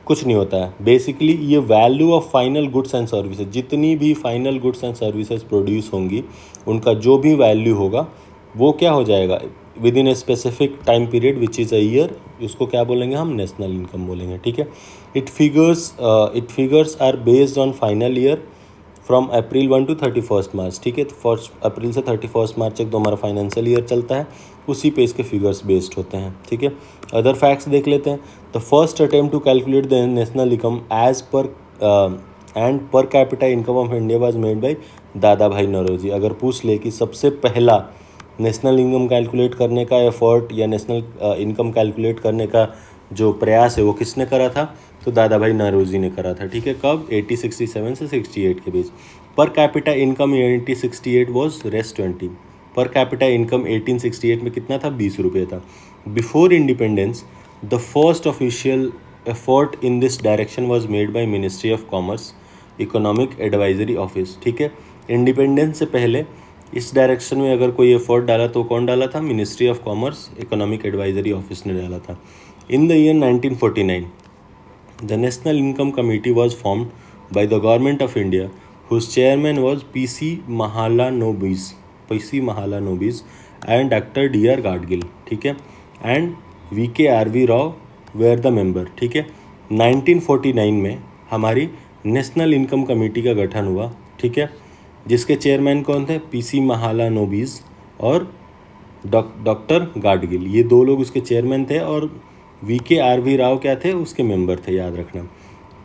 कुछ नहीं होता है। बेसिकली ये value of final goods and services, जितनी भी final goods and services produce होंगी उनका जो भी वैल्यू होगा वो क्या हो जाएगा within a specific time period which is a year, उसको क्या बोलेंगे हम? नेशनल इनकम बोलेंगे, ठीक है। It figures are based on final year from April 1 to 31 March, ठीक है। तो 1 अप्रैल से 31 मार्च तक तो हमारा फाइनेंशियल ईयर चलता है, उसी पे इसके फिगर्स बेस्ड होते हैं, ठीक है। अदर फैक्ट्स देख लेते हैं। The first attempt to calculate the national income as per and per capita income of India was made by Dadabhai Naoroji. अगर पूछ ले कि सबसे पहला नेशनल इनकम कैलकुलेट करने का एफर्ट या नेशनल इनकम कैलकुलेट करने का जो प्रयास है वो किसने करा था? तो दादा भाई नौरोजी ने करा था, ठीक है। कब? 1867 से 68 के बीच। पर कैपिटा इनकम 1868 वॉज रेस 20। पर कैपिटा इनकम 1868 में कितना था? 20 रुपये था। Before independence the first official effort in this direction was made by ministry of commerce economic advisory office, ठीक है। इंडिपेंडेंस से पहले इस डायरेक्शन में अगर कोई एफर्ट डाला तो कौन डाला था? Ministry of commerce economic advisory office ने डाला था। इन the year 1949 the national income committee was formed by the government of India whose chairman was P.C. Mahalanobis and Dr. D.R. Gadgil, ठीक है, and V.K.R.V. Rao were the member, ठीक है। 1949 में हमारी national income committee का गठन हुआ, ठीक है, जिसके चेयरमैन कौन थे? P.C. महालानोबिस और डॉक्टर गाडगिल, ये दो लोग उसके चेयरमैन थे, और V.K.R.V. राव क्या थे? उसके मेंबर थे, याद रखना।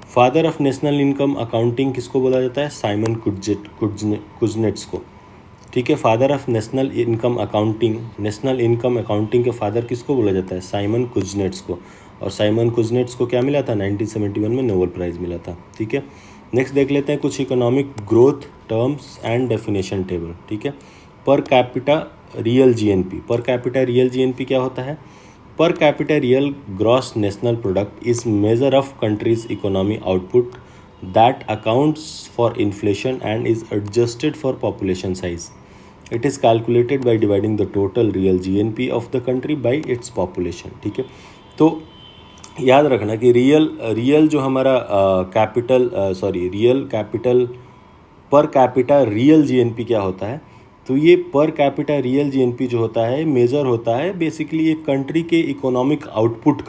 Father of national income accounting किसको बोला जाता है? साइमन कुजनेट्स को, ठीक है। Father of national income accounting के फादर किसको बोला जाता है? साइमन कुजनेट्स को। और साइमन कुजनेट्स को क्या मिला था 1971 में नोबेल प्राइज़ मिला था। ठीक है, नेक्स्ट देख लेते हैं कुछ economic growth terms and definition table. ठीक है, per capita real GNP. Per capita real GNP क्या होता है? Per capita real gross national product is measure of countries economy output that accounts for inflation and is adjusted for population size. It is calculated by dividing the total real GNP of the country by its population. ठीक है, तो याद रखना कि real जो हमारा real capital per capita real GNP क्या होता है? तो ये पर कैपिटा रियल जीएनपी जो होता है मेज़र होता है बेसिकली एक कंट्री के इकोनॉमिक आउटपुट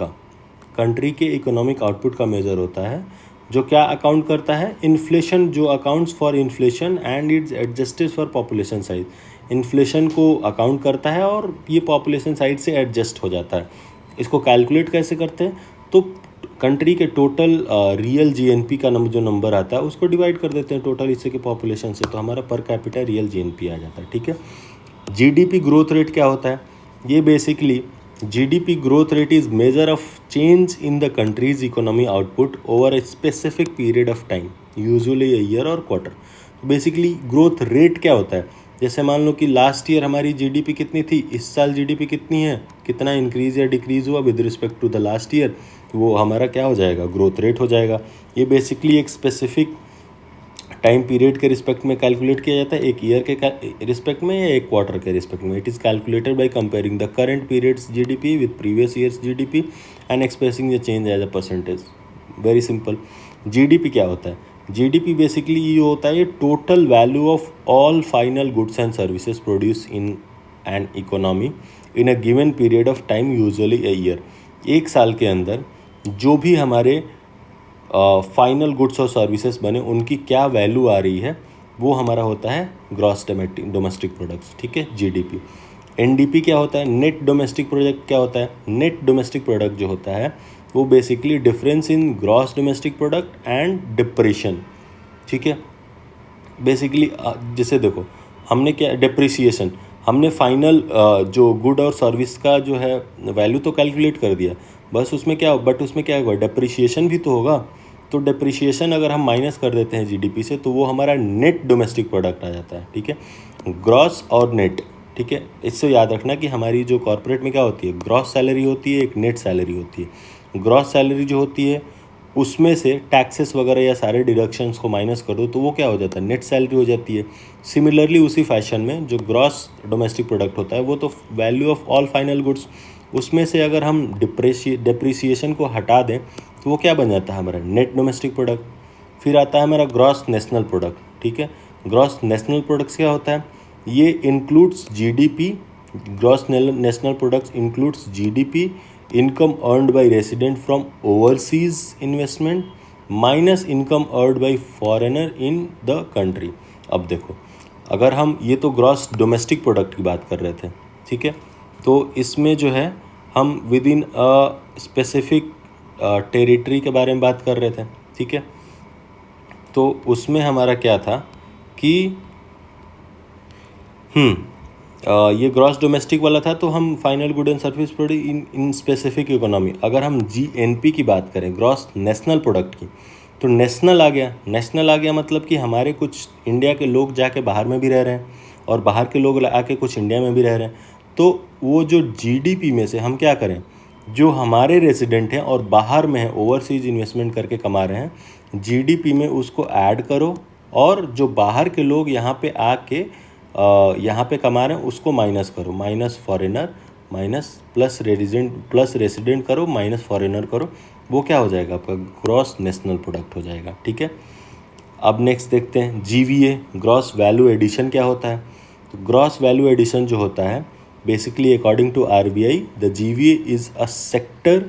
का मेज़र होता है, जो क्या अकाउंट करता है? इन्फ्लेशन, जो accounts for inflation and it's adjusted for population size. Inflation को अकाउंट करता है और ये पॉपुलेशन साइज से एडजस्ट हो जाता है। इसको कैलकुलेट कैसे करते हैं? तो कंट्री के टोटल रियल जीएनपी का जो नंबर आता है उसको डिवाइड कर देते हैं टोटल हिस्से के पॉपुलेशन से, तो हमारा पर कैपिटा रियल जीएनपी आ जाता है। ठीक है, जीडीपी ग्रोथ रेट क्या होता है? ये basically GDP growth rate is measure of change in the countries economy output over a specific period of time, usually a year और क्वार्टर। बेसिकली ग्रोथ रेट क्या होता है? जैसे मान लो कि लास्ट ईयर हमारी जीडीपी कितनी थी, इस साल जीडीपी कितनी है, कितना इंक्रीज या डिक्रीज हुआ with respect to the last year, वो हमारा क्या हो जाएगा? ग्रोथ रेट हो जाएगा। ये बेसिकली एक स्पेसिफिक टाइम पीरियड के रिस्पेक्ट में कैलकुलेट किया जाता है, एक ईयर के रिस्पेक्ट में या एक क्वार्टर के रिस्पेक्ट में। It is calculated by comparing the current periods GDP with previous years GDP and expressing the change as a percentage. Very simple. GDP क्या होता है? जीडीपी बेसिकली ये होता है total value of all final goods and services produce in an economy in a given period of time, usually a year. एक साल के अंदर जो भी हमारे फाइनल गुड्स और सर्विसेज बने उनकी क्या वैल्यू आ रही है, वो हमारा होता है ग्रॉस डोमेस्टिक प्रोडक्ट्स। ठीक है, जीडीपी। एनडीपी क्या होता है? नेट डोमेस्टिक प्रोडक्ट क्या होता है? नेट डोमेस्टिक प्रोडक्ट जो होता है वो basically difference in gross domestic product and depression. ठीक है, बेसिकली जैसे देखो हमने क्या डिप्रिसिएशन, हमने फाइनल जो गुड और सर्विस का जो है वैल्यू तो कैलकुलेट कर दिया, बस उसमें क्या होगा? डिप्रिसिएशन भी तो होगा। तो डिप्रिसिएशन अगर हम माइनस कर देते हैं जीडीपी से तो वो हमारा नेट डोमेस्टिक प्रोडक्ट आ जाता है। ठीक है, ग्रॉस और नेट। ठीक है, इससे याद रखना कि हमारी जो कॉर्पोरेट में क्या होती है, ग्रॉस सैलरी होती है, एक नेट सैलरी होती है। ग्रॉस सैलरी जो होती है उसमें से टैक्सेस वगैरह या सारे डिडक्शंस को माइनस कर दो तो वो क्या हो जाता है? नेट सैलरी हो जाती है। सिमिलरली उसी फैशन में जो ग्रॉस डोमेस्टिक प्रोडक्ट होता है वो तो value of all final goods, उसमें से अगर हम डिप्रिसिएशन को हटा दें तो वो क्या बन जाता है? हमारा नेट डोमेस्टिक प्रोडक्ट। फिर आता है हमारा ग्रॉस नेशनल प्रोडक्ट। ठीक है, ग्रॉस नेशनल प्रोडक्ट्स क्या होता है? ये includes GDP. Gross national products includes GDP, income earned bye resident from overseas investment minus income earned by foreigner in the country. अब देखो, अगर हम ये तो ग्रॉस डोमेस्टिक प्रोडक्ट की बात कर रहे थे, ठीक है, तो इसमें जो है हम with in a specific territory के बारे में बात कर रहे थे। ठीक है, तो उसमें हमारा क्या था कि ये ग्रॉस डोमेस्टिक वाला था, तो हम final good and service product in specific economy. अगर हम जीएनपी की बात करें ग्रॉस नेशनल प्रोडक्ट की, तो नेशनल आ गया मतलब कि हमारे कुछ इंडिया के लोग जाके बाहर में भी रह रहे हैं और बाहर के लोग आके कुछ इंडिया में भी रह रहे हैं। तो वो जो जीडीपी में से हम क्या करें, जो हमारे रेसिडेंट हैं और बाहर में हैं ओवरसीज इन्वेस्टमेंट करके कमा रहे हैं, जीडीपी में उसको ऐड करो और जो बाहर के लोग यहाँ पे आके यहाँ पे कमा रहे हैं उसको माइनस करो, minus foreigner minus plus resident करो माइनस फॉरेनर करो, वो क्या हो जाएगा? आपका ग्रॉस नेशनल प्रोडक्ट हो जाएगा। ठीक है, अब नेक्स्ट देखते हैं जीवीए, ग्रॉस वैल्यू एडिशन क्या होता है? तो ग्रॉस वैल्यू एडिशन जो होता है basically according to RBI the GVA is a sector,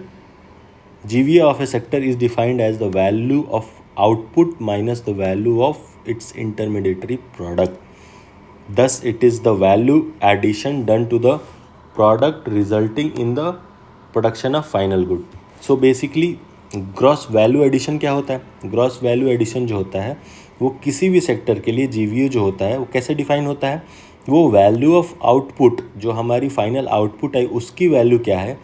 GVA of a sector is defined as the value of output minus the value of its intermediary product. Thus, it is the value addition done to the product resulting in the production of final good. So basically, gross value addition क्या होता है? Gross value addition जो होता है वो किसी भी sector के लिए जीवीए जो होता है वो कैसे डिफाइन होता है? वो वैल्यू ऑफ आउटपुट, जो हमारी फाइनल आउटपुट है उसकी वैल्यू क्या है,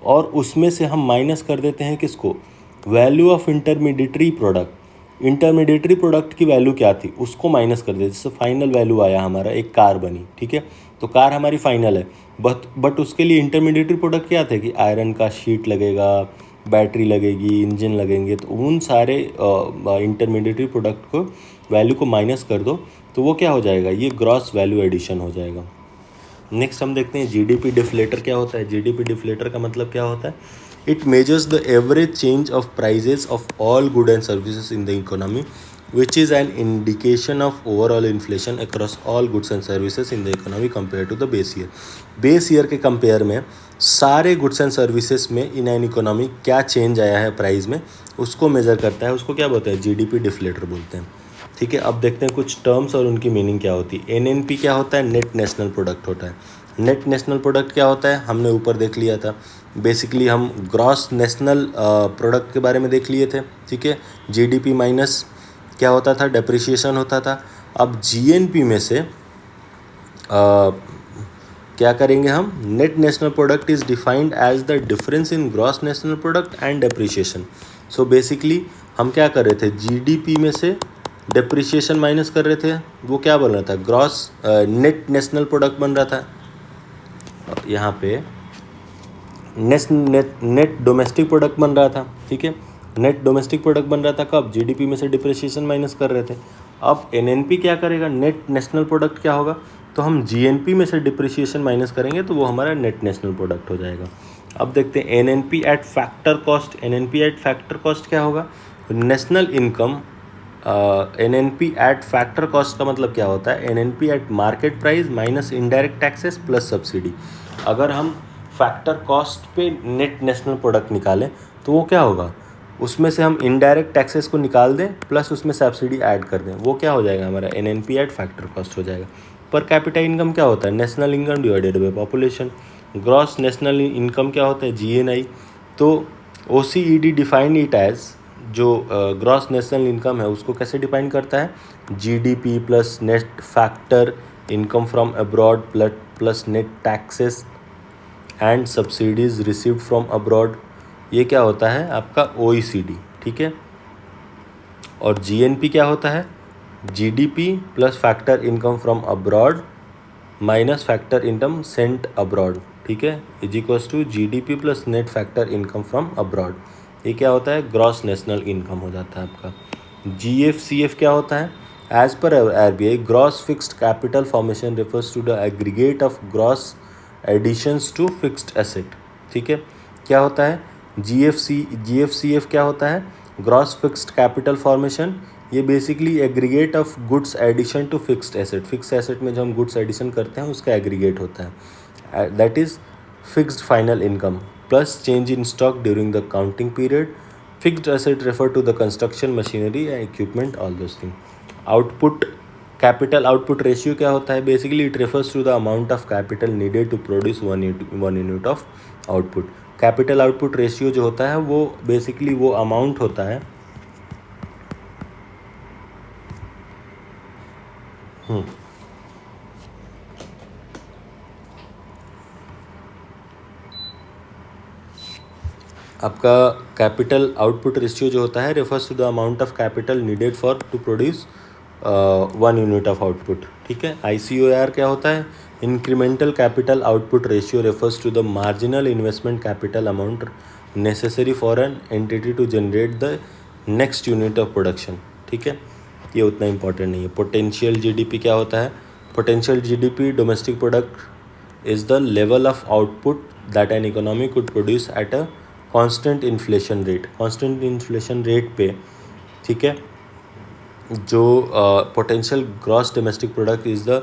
और उसमें से हम माइनस कर देते हैं किसको, value of intermediary product. Intermediary product की वैल्यू क्या थी उसको माइनस कर देते, जैसे फाइनल वैल्यू आया हमारा, एक कार बनी, ठीक है, तो कार हमारी फाइनल है, बट उसके लिए इंटरमीडिएटरी प्रोडक्ट क्या थे कि आयरन का शीट लगेगा, बैटरी लगेगी, इंजन लगेंगे, तो उन सारे इंटरमीडिएटरी प्रोडक्ट को वैल्यू को माइनस कर दो तो वो क्या हो जाएगा, ये ग्रॉस वैल्यू एडिशन हो जाएगा। नेक्स्ट हम देखते हैं जीडीपी डिफ्लेटर क्या होता है। जीडीपी डिफ्लेटर का मतलब क्या होता है, it measures the average change of prices of all good and services in the economy which is an indication of overall inflation across all goods and services in the economy compared to the base year। Base year के compare में सारे goods and services में इन an economy क्या change आया है price में, उसको measure करता है, उसको क्या बोलते हैं, जीडीपी डिफ्लेटर बोलते हैं। ठीक है, अब देखते हैं कुछ टर्म्स और उनकी मीनिंग क्या होती है। एनएनपी क्या होता है, नेट नेशनल प्रोडक्ट होता है। नेट नेशनल प्रोडक्ट क्या होता है, हमने ऊपर देख लिया था, बेसिकली हम ग्रॉस नेशनल प्रोडक्ट के बारे में देख लिए थे। ठीक है, जीडीपी माइनस क्या होता था, डेप्रिसिएशन होता था। अब जीएनपी में से क्या करेंगे हम, net national product is defined as the difference in gross national product and depreciation. So basically हम क्या कर रहे थे, जीडीपी में से डेप्रिसिएशन माइनस कर रहे थे, वो क्या बन रहा था, ग्रॉस नेट नेशनल प्रोडक्ट बन रहा था। यहाँ पे नेट डोमेस्टिक प्रोडक्ट बन रहा था। ठीक है, नेट डोमेस्टिक प्रोडक्ट बन रहा था कब, जीडीपी में से डिप्रिसिएशन माइनस कर रहे थे। अब एनएनपी क्या करेगा, नेट नेशनल प्रोडक्ट क्या होगा, तो हम जीएनपी में से डिप्रिसिएशन माइनस करेंगे तो वो हमारा नेट नेशनल प्रोडक्ट हो जाएगा। अब देखते हैं NNP eight factor cost. NNP eight factor cost क्या होगा, national income. NNP eight factor cost का मतलब क्या होता है, NNP eight market price minus indirect taxes plus subsidy. अगर हम फैक्टर कॉस्ट पे नेट नेशनल प्रोडक्ट निकालें तो वो क्या होगा, उसमें से हम इनडायरेक्ट टैक्सेस को निकाल दें प्लस उसमें सब्सिडी ऐड कर दें, वो क्या हो जाएगा हमारा एनएनपी एट फैक्टर कॉस्ट हो जाएगा। पर कैपिटा इनकम क्या होता है, national income divided by population. Gross national income क्या होता है, जीएनआई। तो ओसीईडी डिफाइन इट एज, जो ग्रॉस नेशनल इनकम है उसको कैसे डिफाइन करता है, GDP plus net factor income from abroad plus net taxes and subsidies received from abroad. ये क्या होता है आपका ओईसीडी। ठीक है, और जीएनपी क्या होता है, GDP plus factor income from abroad minus factor income sent abroad. ठीक है, is equals to GDP plus net factor income from abroad. ये क्या होता है, ग्रॉस नेशनल इनकम हो जाता है आपका। जीएफसीएफ क्या होता है, as per RBI gross fixed capital formation refers to the aggregate of gross additions to fixed asset. ठीक है, क्या होता है, जीएफसीएफ क्या होता है, ग्रॉस फिक्स्ड कैपिटल फॉर्मेशन। ये basically aggregate of goods addition to fixed asset. Fixed asset में जो हम गुड्स एडिशन करते हैं उसका एग्रीगेट होता है, that is fixed final income plus change in stock during the counting period. Fixed asset refer to the construction machinery and equipment, all those thing. Output capital output ratio क्या होता है, basically it refers to the amount of capital needed to produce one unit of output. Capital output ratio जो होता है वो basically वो amount होता है आपका कैपिटल आउटपुट रेशियो जो होता है refers to the amount of capital needed for to produce one unit of output. ठीक है, आईसीओआर क्या होता है, incremental capital output ratio refers to the marginal investment capital amount necessary for an entity to generate the next unit of production. ठीक है, ये उतना important नहीं है। पोटेंशियल जीडीपी क्या होता है, potential GDP domestic product is the level of output that an economy could produce at a constant inflation rate. Constant inflation rate पे, ठीक है, जो potential gross domestic product is the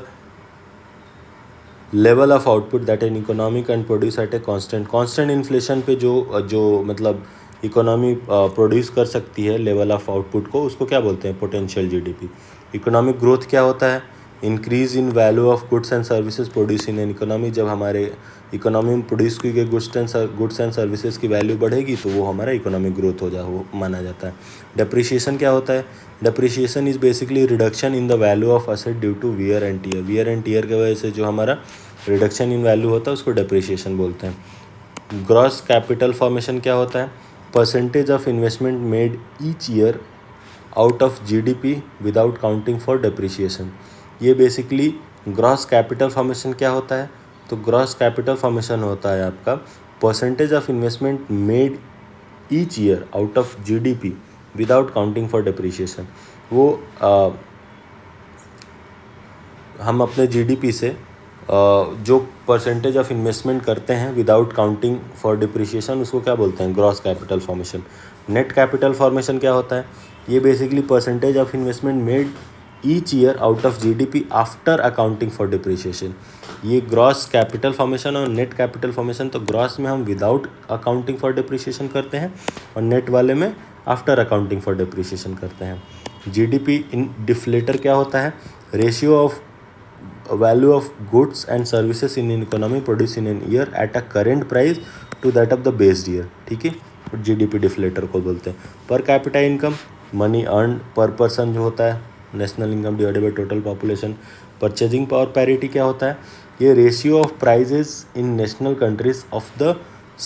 level of output that an economy can produce at a constant inflation पे जो मतलब economy produce कर सकती है लेवल ऑफ आउटपुट को, उसको क्या बोलते हैं, पोटेंशियल जीडीपी। इकोनॉमिक ग्रोथ क्या होता है, increase in value of goods and services produce in an economy. जब हमारे इकोनॉमी में प्रोड्यूस की गई गुड्स एंड सर्विसेज की वैल्यू बढ़ेगी तो वो हमारा इकोनॉमिक ग्रोथ वो माना जाता है। डेप्रिसिएशन क्या होता है, depreciation is basically reduction in the value of asset due to wear and tear. Wear and tear की वजह से जो हमारा रिडक्शन इन वैल्यू होता है उसको डेप्रिसिएशन बोलते हैं। ग्रॉस कैपिटल फॉर्मेशन क्या होता है? Percentage of investment made each year out of GDP without counting for depreciation. ये बेसिकली ग्रॉस कैपिटल फॉर्मेशन क्या होता है? तो ग्रॉस कैपिटल फॉर्मेशन होता है आपका percentage of investment made each year out of GDP without counting for depreciation. वो हम अपने जीडीपी से जो परसेंटेज ऑफ इन्वेस्टमेंट करते हैं विदाउट काउंटिंग फॉर डिप्रिसिएशन, उसको क्या बोलते हैं? Gross capital formation. Net capital formation क्या होता है? ये basically percentage of investment made each year out of GDP after accounting for depreciation. ये ग्रॉस कैपिटल फॉर्मेशन और नेट कैपिटल फॉर्मेशन, तो ग्रॉस में हम विदाउट अकाउंटिंग फॉर डिप्रिसिएशन करते हैं और नेट वाले में आफ्टर अकाउंटिंग फॉर डिप्रिसिएशन करते हैं। जीडीपी इन डिफ्लेटर क्या होता है? Ratio of value of goods and services in an economy produced in an year at a current price to that of the base year। ठीक है, GDP deflator को बोलते हैं। Per capita income, money earn per person जो होता है, national income divided by total population. Purchasing power parity क्या होता है? ये ratio of prices in national countries of the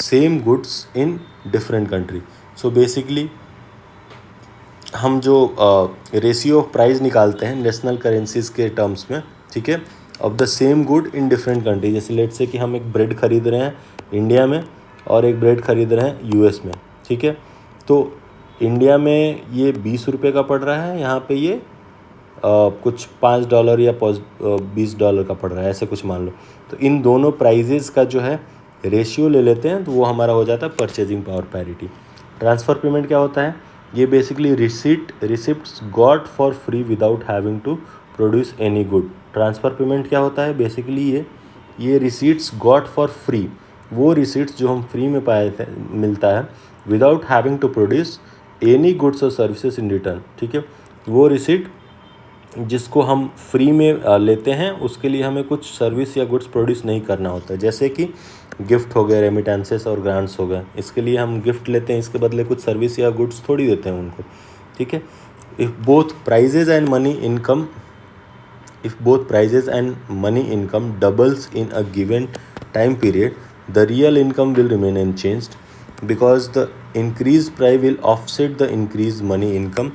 same goods in different country. So basically हम जो ratio of price निकालते हैं नेशनल करेंसीज के टर्म्स में, ठीक है, of the same good in different country. जैसे लेट से कि हम एक ब्रेड खरीद रहे हैं इंडिया में और एक ब्रेड खरीद रहे हैं यूएस में, ठीक है, तो इंडिया में ये 20 रुपये का पड़ रहा है, यहाँ पे ये कुछ $5 या $20 का पड़ रहा है, ऐसे कुछ मान लो। तो इन दोनों प्राइजेस का जो है रेशियो ले लेते हैं, तो वो हमारा हो जाता है purchasing power parity. Transfer payment क्या होता है? ये basically receipts got for free without having to produce any good. Transfer payment क्या होता है? बेसिकली ये रिसीट्स गॉट फॉर फ्री, वो रिसीट्स जो हम फ्री में पाए थे मिलता है without having to produce any goods और सर्विसेज इन रिटर्न। ठीक है, वो रिसीट जिसको हम फ्री में लेते हैं उसके लिए हमें कुछ सर्विस या गुड्स प्रोड्यूस नहीं करना होता है, जैसे कि गिफ्ट हो गए, रेमिटेंसेस और ग्रांट्स हो गए। इसके लिए हम गिफ्ट लेते हैं, इसके बदले कुछ सर्विस या गुड्स थोड़ी देते हैं उनको। ठीक है, if both prices and money income doubles in a given time period, the real income will remain unchanged because the increase price will offset the increase money income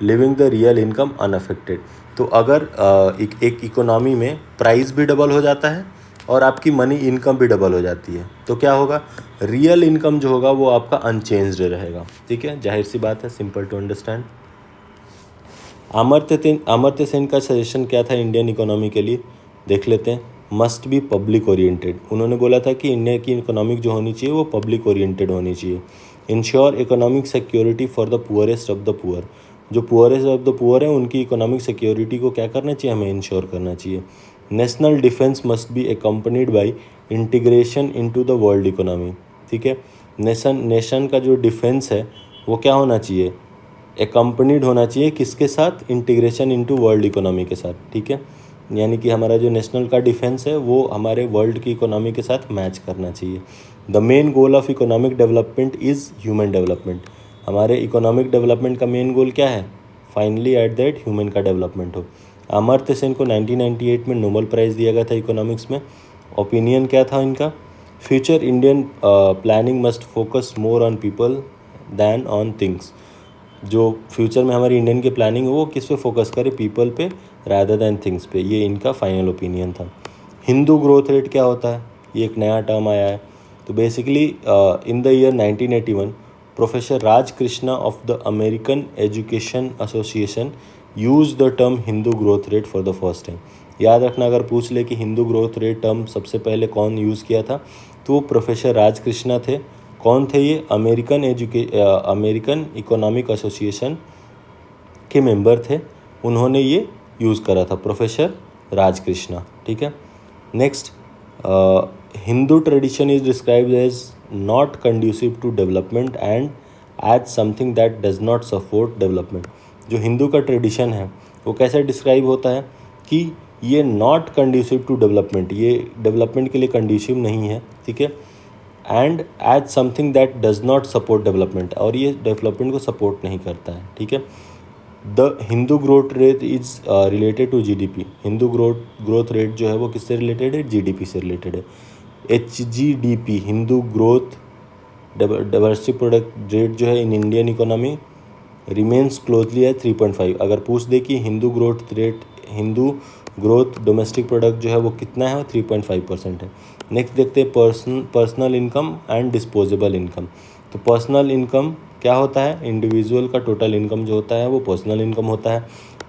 leaving the real income unaffected. तो अगर एक economy में price भी double हो जाता है और आपकी मनी इनकम भी डबल हो जाती है, तो क्या होगा? रियल इनकम जो होगा वो आपका अनचेंज्ड रहेगा। ठीक है, जाहिर सी बात है, simple to understand. Amartya Sen का सजेशन क्या था इंडियन इकोनॉमी के लिए? देख लेते हैं। Must be public oriented. उन्होंने बोला था कि इंडिया की इकोनॉमिक जो होनी चाहिए वो पब्लिक ओरिएंटेड होनी चाहिए। Ensure economic security for the poorest of the poor. जो पुअरेस्ट ऑफ द पुअर है उनकी इकोनॉमिक सिक्योरिटी को क्या करना चाहिए? हमें इंश्योर करना चाहिए। National defence must be accompanied by integration into the world economy. ठीक है, नेशन का जो डिफेंस है वो क्या होना चाहिए? एकम्पनीड होना चाहिए किसके साथ? इंटीग्रेशन इनटू वर्ल्ड इकोनॉमी के साथ। ठीक है, यानी कि हमारा जो नेशनल का डिफेंस है वो हमारे वर्ल्ड की इकोनॉमी के साथ मैच करना चाहिए। The main goal of economic development is human development. हमारे इकोनॉमिक डेवलपमेंट का मेन गोल क्या है? फाइनली एट दैट ह्यूमन का डेवलपमेंट हो। अमर्त्य सेन को 1998 में नोबेल प्राइज़ दिया गया था इकोनॉमिक्स में। ओपिनियन क्या था इनका? Future Indian planning must focus more on people than on things. जो फ्यूचर में हमारी इंडियन की प्लानिंग है वो किस पे फोकस करे? पीपल पे रादर दैन थिंग्स पे। ये इनका फाइनल ओपिनियन था। हिंदू ग्रोथ रेट क्या होता है? ये एक नया टर्म आया है। तो basically in the year 1981 professor Raj Krishna of the American education association use the term Hindu growth rate for the first time. याद रखना, अगर पूछ ले कि हिंदू ग्रोथ रेट टर्म सबसे पहले कौन यूज़ किया था, तो वो प्रोफेसर राज कृष्णा थे। कौन थे ये? अमेरिकन इकोनॉमिक एसोसिएशन के मेंबर थे, उन्होंने ये यूज़ करा था, प्रोफेसर राज कृष्णा। ठीक है, next, Hindu tradition is described as not conducive to development and as something that does not support development. जो हिंदू का ट्रेडिशन है वो कैसे डिस्क्राइब होता है कि ये नॉट कंड्यूसिव टू डेवलपमेंट, ये डेवलपमेंट के लिए कंड्यूसिव नहीं है। ठीक है, and as something that does not support development, और ये डेवलपमेंट को सपोर्ट नहीं करता है। ठीक है, the Hindu growth rate is related to GDP. Hindu growth rate जो है वो किससे रिलेटेड है? जीडीपी से रिलेटेड है। HGDP Hindu growth domestic product rate जो है in Indian economy remains closely है 3.5। अगर पूछ दे कि हिंदू ग्रोथ डोमेस्टिक प्रोडक्ट जो है वो कितना है, वो 3.5% है। नेक्स्ट देखते हैं personal income and disposable income. तो पर्सनल इनकम क्या होता है, इंडिविजुअल का टोटल इनकम जो होता है वो पर्सनल इनकम होता है।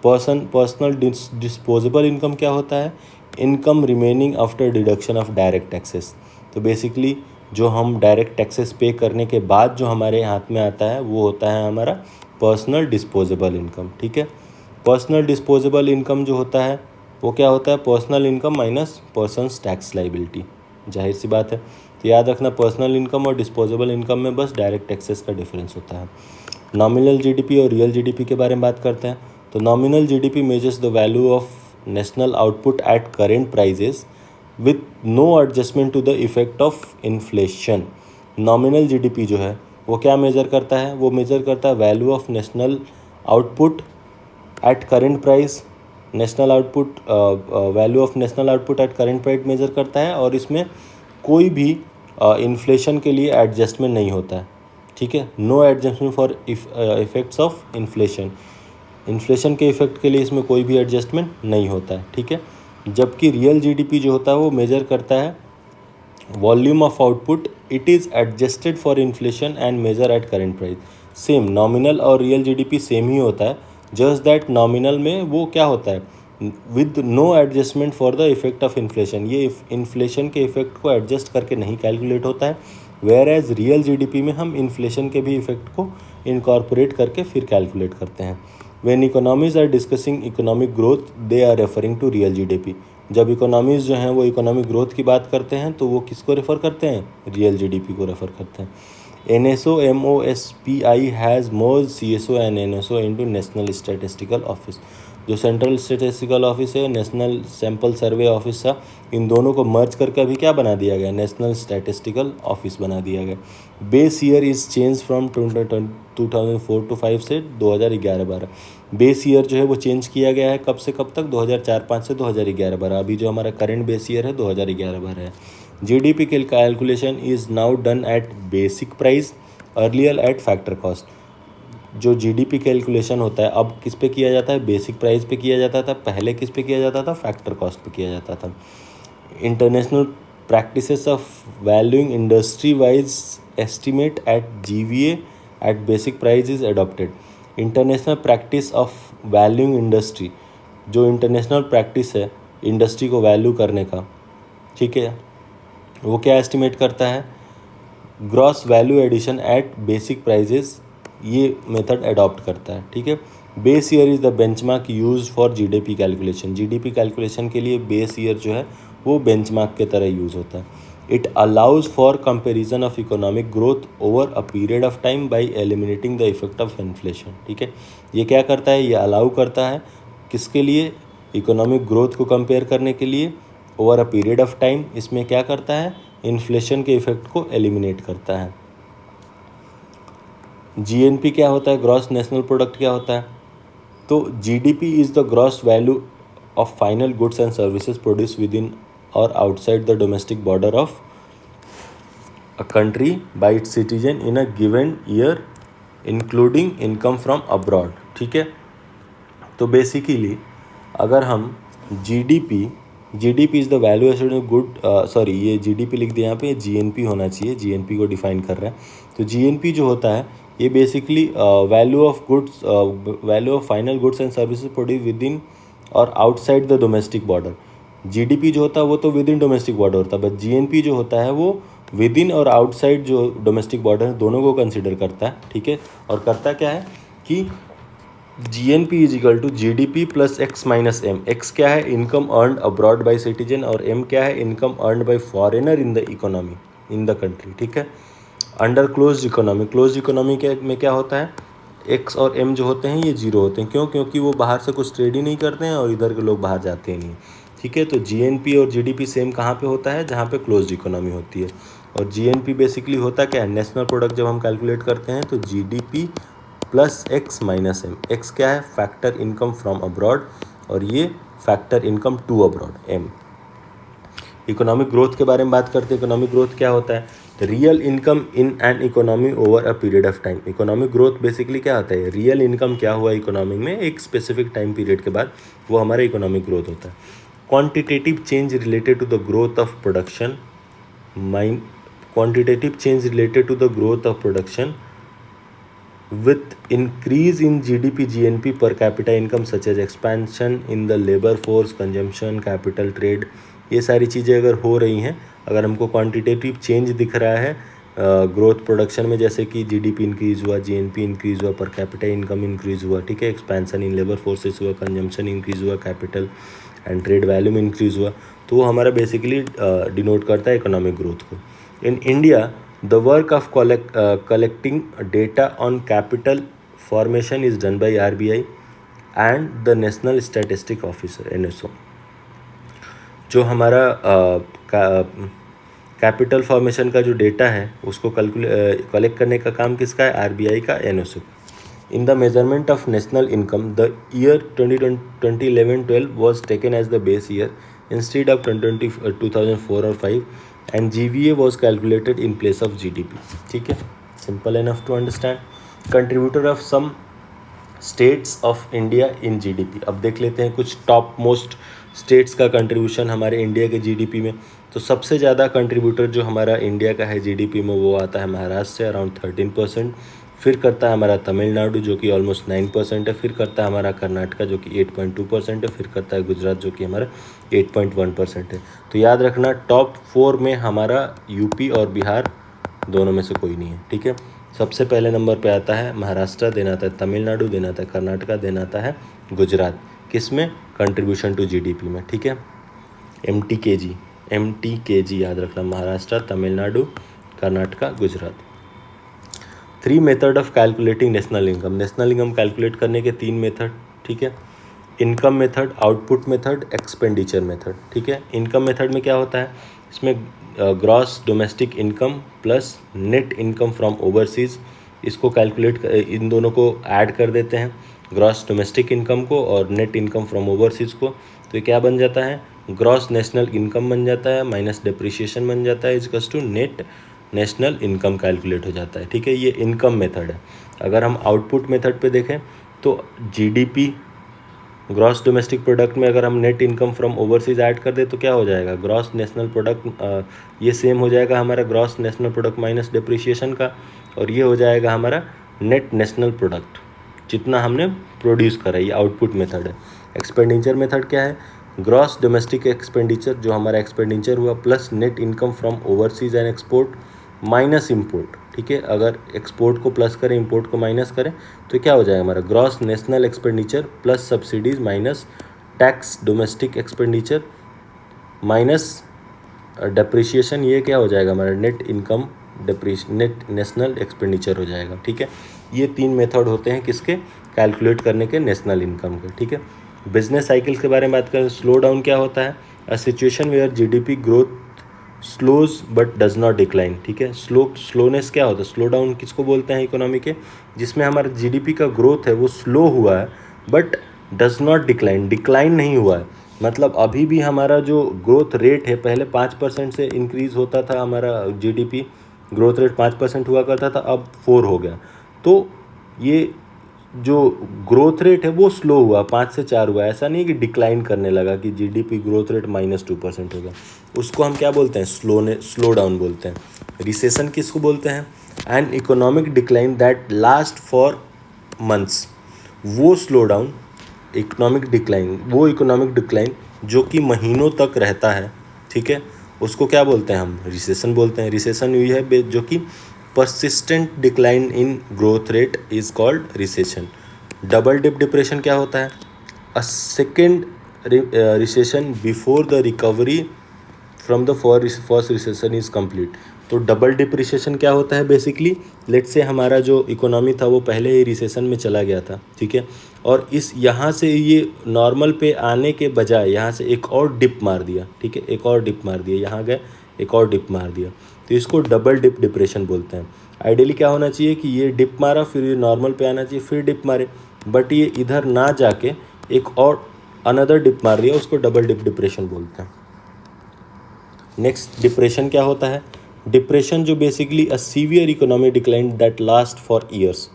पर्सनल डिस्पोजेबल इनकम क्या होता है, income remaining after deduction of direct taxes. तो बेसिकली जो हम डायरेक्ट टैक्सेस पे करने के बाद जो हमारे हाथ में आता है वो होता है हमारा पर्सनल डिस्पोजेबल इनकम। ठीक है, पर्सनल डिस्पोजेबल इनकम जो होता है वो क्या होता है, personal income minus persons tax liability. जाहिर सी बात है, तो याद रखना पर्सनल इनकम और डिस्पोजेबल इनकम में बस डायरेक्ट टैक्सेस का डिफरेंस होता है। नॉमिनल जीडीपी और रियल जीडीपी के बारे में बात करते हैं। तो nominal GDP measures the value of national output at current prices with no adjustment to the effect of inflation. Nominal GDP जो है वो क्या मेज़र करता है, वो मेज़र करता है value of national output at current price. National output value of national output at current price measure करता है, और इसमें कोई भी इन्फ्लेशन के लिए एडजस्टमेंट नहीं होता है। ठीक है, no adjustment for effects of inflation. Inflation के इफेक्ट के लिए इसमें कोई भी एडजस्टमेंट नहीं होता है। ठीक है, जबकि रियल जीडीपी जो होता है वो मेज़र करता है volume of output, it is adjusted for inflation and measure at current price. Same nominal और रियल जीडीपी सेम ही होता है, जस्ट दैट नॉमिनल में वो क्या होता है, with no adjustment for the effect of inflation, ये इन्फ्लेशन के इफेक्ट को एडजस्ट करके नहीं कैलकुलेट होता है। वेयर एज रियल जीडीपी में हम इन्फ्लेशन के भी इफेक्ट को इनकॉर्पोरेट करके फिर कैलकुलेट करते हैं। When economies are discussing economic growth they are referring to real GDP. जब इकोनॉमीज़ जो हैं वो इकोनॉमिक ग्रोथ की बात करते हैं तो वो किसको रेफ़र करते हैं, रियल जीडीपी को रेफ़र करते हैं। NSO-MOSPI has merge CSO and NSO into national statistical office. जो सेंट्रल स्टैटिस्टिकल ऑफिस है, नेशनल सैम्पल सर्वे ऑफिस था, इन दोनों को मर्ज करके अभी क्या बना दिया गया, नेशनल स्टैटिस्टिकल ऑफिस बना दिया गया। Base year is change from 2004-5 से 2011-12। बेस ईयर जो है वो चेंज किया गया है, कब से कब तक, 2004-5 से 2011-12। अभी जो हमारा करंट बेस ईयर है 2011-12 है। जीडीपी के calculation is now done at basic price, earlier eight factor cost. जो जीडीपी कैलकुलेशन होता है अब किस पे किया जाता है, बेसिक प्राइस पे किया जाता था, पहले किस पे किया जाता था, फैक्टर कॉस्ट पे किया जाता था। International practices of valuing industry wise estimate at GVA at basic price is adopted. International practice of valuing industry, जो इंटरनेशनल प्रैक्टिस है इंडस्ट्री को वैल्यू करने का, ठीक है, वो क्या एस्टिमेट करता है, gross value addition at basic prices, ये मेथड अडॉप्ट करता है। ठीक है, base year is the benchmark use for GDP calculation. GDP calculation के लिए बेस ईयर जो है वो बेंचमार्क के तरह यूज़ होता है। It allows for comparison of economic growth over a period of time bye eliminating the effect of inflation. ठीक है, ये क्या करता है, ये अलाउ करता है किसके लिए, इकोनॉमिक ग्रोथ को कंपेयर करने के लिए over a period of time. इसमें क्या करता है, इन्फ्लेशन के इफेक्ट को एलिमिनेट करता है। जीएनपी क्या होता है, ग्रॉस नेशनल प्रोडक्ट क्या होता है, तो GDP is the gross value of final goods and services produce within और outside the domestic border of a country by its citizen in a given year including income from abroad. ठीक है, तो basically अगर हम GDP is the value added good, sorry ये GDP लिख दिया, यहाँ पे जीएनपी होना चाहिए, जीएनपी को डिफाइन कर रहा है। तो जीएनपी जो होता है ये basically value of goods, value of final goods and services produce within और outside the domestic border. GDP जो होता है वो तो विद इन डोमेस्टिक बॉर्डर होता है, बट जीएनपी जो होता है वो विद इन और आउटसाइड जो डोमेस्टिक बॉर्डर दोनों को कंसिडर करता है। ठीक है, और करता क्या है कि GNP is equal to GDP plus X minus M. X क्या है, income earned abroad by citizen, और एम क्या है, income earned by foreigner in the economy, in the country. ठीक है, under closed economy, closed economy के में क्या होता है, एक्स और एम जो होते हैं ये जीरो होते हैं। क्यों, क्योंकि वो बाहर से कुछ ट्रेड ही नहीं करते हैं और इधर के लोग बाहर जाते ही नहीं। ठीक है, तो जीएनपी और जीडीपी सेम कहाँ पे होता है, जहाँ पे क्लोज्ड इकोनॉमी होती है। और जीएनपी बेसिकली होता क्या है, नेशनल प्रोडक्ट जब हम कैलकुलेट करते हैं तो GDP plus X minus M. X क्या है, फैक्टर इनकम फ्रॉम अब्रॉड, और ये factor income to abroad, M. Economic growth के बारे में बात करते हैं। इकोनॉमिक ग्रोथ क्या होता है? Real income in an economy over a period of time. Economic growth basically क्या होता है? रियल इनकम क्या हुआ इकोनॉमी में एक स्पेसिफिक टाइम पीरियड के बाद, वो हमारा इकोनॉमिक ग्रोथ होता है। Quantitative change related to the growth of production, quantitative change related to the growth of production with increase in GDP GNP per capita income such as expansion in the labor force, consumption, capital, trade, ये सारी चीज़ें अगर हो रही हैं, अगर हमको quantitative change दिख रहा है ग्रोथ प्रोडक्शन में, जैसे कि जीडीपी इंक्रीज़ हुआ, जीएनपी इंक्रीज़ हुआ, पर कैपिटा इनकम इंक्रीज़ हुआ, ठीक है, एक्सपेंशन इन लेबर फोर्सेस हुआ, कंजम्पशन इंक्रीज़ हुआ, capital and trade volume increase हुआ, तो वो हमारा बेसिकली डिनोट करता है इकोनॉमिक ग्रोथ को। इन India the work of collecting data on capital formation is done by RBI and the National Statistic Officer NSO। जो हमारा कैपिटल फॉर्मेशन का जो डेटा है उसको कलेक्ट करने का काम किसका है? RBI का, NSO। In the measurement of national income the year 2011-12 was taken as the base year instead of 2004 और 5 and GVA was calculated in place of GDP। ठीक है, simple enough to understand. Contributor of some states of India in GDP। अब देख लेते हैं कुछ top most states का contribution हमारे इंडिया के GDP में। तो सबसे ज़्यादा कंट्रीब्यूटर जो हमारा इंडिया का है GDP में वो आता है महाराष्ट्र से अराउंड 13%, फिर करता है हमारा तमिलनाडु जो कि ऑलमोस्ट 9% है, फिर करता है हमारा कर्नाटका जो कि 8.2% है, फिर करता है गुजरात जो कि हमारा 8.1% है। तो याद रखना टॉप 4 में हमारा यूपी और बिहार दोनों में से कोई नहीं है। ठीक है, सबसे पहले नंबर पे आता है महाराष्ट्र, देन आता है तमिलनाडु, देन आता है कर्नाटका, देन आता है गुजरात। किस में? कंट्रीब्यूशन टू GDP में। ठीक है, MTKG याद रखना, Maharashtra, Tamil Nadu, Karnataka, Gujarat. 3 method of calculating national income. National income calculate करने के 3 मेथड। ठीक है, income method, output method, expenditure method. ठीक है, इनकम मेथड में क्या होता है? इसमें gross domestic income plus net income from overseas, इसको कैलकुलेट, इन दोनों को ऐड कर देते हैं, ग्रॉस डोमेस्टिक इनकम को और नेट इनकम फ्रॉम ओवरसीज़ को। तो ये क्या बन जाता है? ग्रॉस नेशनल इनकम बन जाता है माइनस डिप्रिशिएशन बन जाता है equals to net national income calculate हो जाता है। ठीक है, ये इनकम मेथड है। अगर हम आउटपुट मेथड पे देखें तो GDP ग्रॉस डोमेस्टिक प्रोडक्ट में अगर हम net income from overseas add कर दे तो क्या हो जाएगा? ग्रॉस नेशनल प्रोडक्ट, ये सेम हो जाएगा हमारा gross national product minus depreciation का, और ये हो जाएगा हमारा नेट नेशनल प्रोडक्ट जितना हमने प्रोड्यूस करा। ये आउटपुट मेथड है। एक्सपेंडिचर मेथड क्या है? ग्रॉस डोमेस्टिक एक्सपेंडिचर जो हमारा एक्सपेंडिचर हुआ plus net income from overseas and export minus import. ठीक है, अगर एक्सपोर्ट को प्लस करें इम्पोर्ट को माइनस करें तो क्या हो जाएगा हमारा? Gross national expenditure plus subsidies minus tax domestic expenditure minus depreciation, ये क्या हो जाएगा हमारा? Net income net national expenditure हो जाएगा। ठीक है, ये 3 मेथड होते हैं किसके? कैलकुलेट करने के नेशनल इनकम के। ठीक है, बिजनेस साइकिल्स के बारे में बात करें, स्लो डाउन क्या होता है? A situation where GDP growth slows but does not decline. ठीक है, स्लोनेस क्या होता है? स्लो डाउन किसको बोलते हैं इकोनॉमी के? जिसमें हमारा GDP का ग्रोथ है वो स्लो हुआ है बट डज नॉट डिक्लाइन नहीं हुआ है। मतलब अभी भी हमारा जो ग्रोथ रेट है, पहले 5% से इंक्रीज़ होता था हमारा GDP ग्रोथ रेट 5% हुआ करता था, अब 4 हो गया। तो ये जो ग्रोथ रेट है वो स्लो हुआ, 5 से 4 हुआ। ऐसा नहीं कि डिक्लाइन करने लगा कि GDP ग्रोथ रेट -2% हो गया। उसको हम क्या बोलते हैं? स्लो डाउन बोलते हैं। रिसेशन किसको बोलते हैं? An economic decline that last for months. वो स्लो डाउन इकोनॉमिक डिक्लाइन जो कि महीनों तक रहता है। ठीक है, उसको क्या बोलते हैं? हम रिसेशन बोलते हैं। रिसेशन हुई है जो कि persistent decline in growth rate is called recession। Double dip depression क्या होता है? a second recession before the recovery from the first recession is complete। तो डबल डिप्रिशिएशन क्या होता है? बेसिकली लेट्स से हमारा जो इकोनॉमी था वो पहले ही रिसेशन में चला गया था। ठीक है, और इस यहाँ से ये नॉर्मल पे आने के बजाय यहाँ से एक और डिप मार दिया। ठीक है, एक और डिप मार दिया, यहाँ गए एक और डिप मार दिया, तो इसको डबल डिप डिप्रेशन बोलते हैं। आइडियली क्या होना चाहिए कि ये डिप मारा फिर ये नॉर्मल पे आना चाहिए फिर डिप मारे, बट ये इधर ना जाके एक और अनदर डिप मार दिया, उसको डबल डिप डिप्रेशन बोलते हैं। नेक्स्ट डिप्रेशन क्या होता है? डिप्रेशन जो basically a severe economic decline that last for years.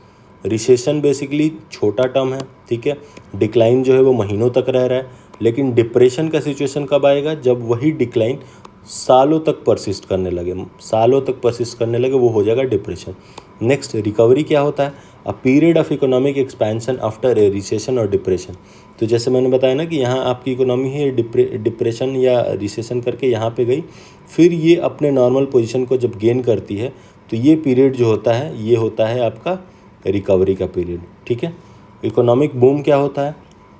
Recession basically छोटा टर्म है, ठीक है, डिक्लाइन जो है वो महीनों तक रह रहा है, लेकिन डिप्रेशन का सिचुएशन कब आएगा? जब वही डिक्लाइन सालों तक परसिस्ट करने लगे, वो हो जाएगा डिप्रेशन। नेक्स्ट रिकवरी क्या होता है? A period of economic expansion after a recession और डिप्रेशन। तो जैसे मैंने बताया ना कि यहाँ आपकी इकोनॉमी है डिप्रेशन या रिसेशन करके यहाँ पे गई, फिर ये अपने नॉर्मल पोजीशन को जब गेन करती है तो ये पीरियड जो होता है ये होता है आपका रिकवरी का पीरियड, ठीक है। इकोनॉमिक बूम क्या होता है?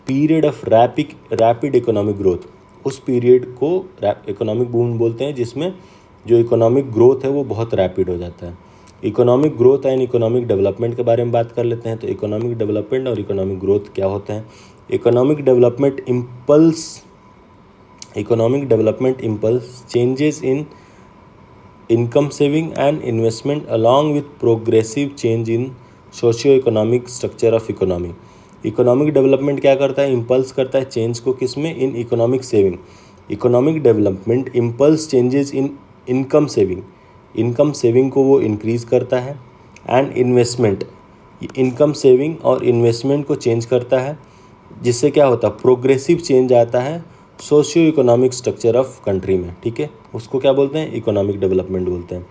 Period of rapid economic growth. उस पीरियड को इकोनॉमिक बूम बोलते हैं जिसमें जो इकोनॉमिक ग्रोथ है वो बहुत रैपिड हो जाता है। Economic growth and economic development के बारे में बात कर लेते हैं। तो इकोनॉमिक डेवलपमेंट और इकोनॉमिक ग्रोथ क्या होते हैं? Economic development impulse changes in income saving and investment along with progressive change in socio-economic structure of economy। Economic development क्या करता है? इम्पल्स करता है चेंज को, किसमें? In economic saving. Economic development impulse changes in income saving को वो increase करता है, एंड इन्वेस्टमेंट, इनकम सेविंग और इन्वेस्टमेंट को चेंज करता है, जिससे क्या होता है? प्रोग्रेसिव चेंज आता है socio economic structure of country में, ठीक है। उसको क्या बोलते हैं? इकोनॉमिक डेवलपमेंट बोलते हैं।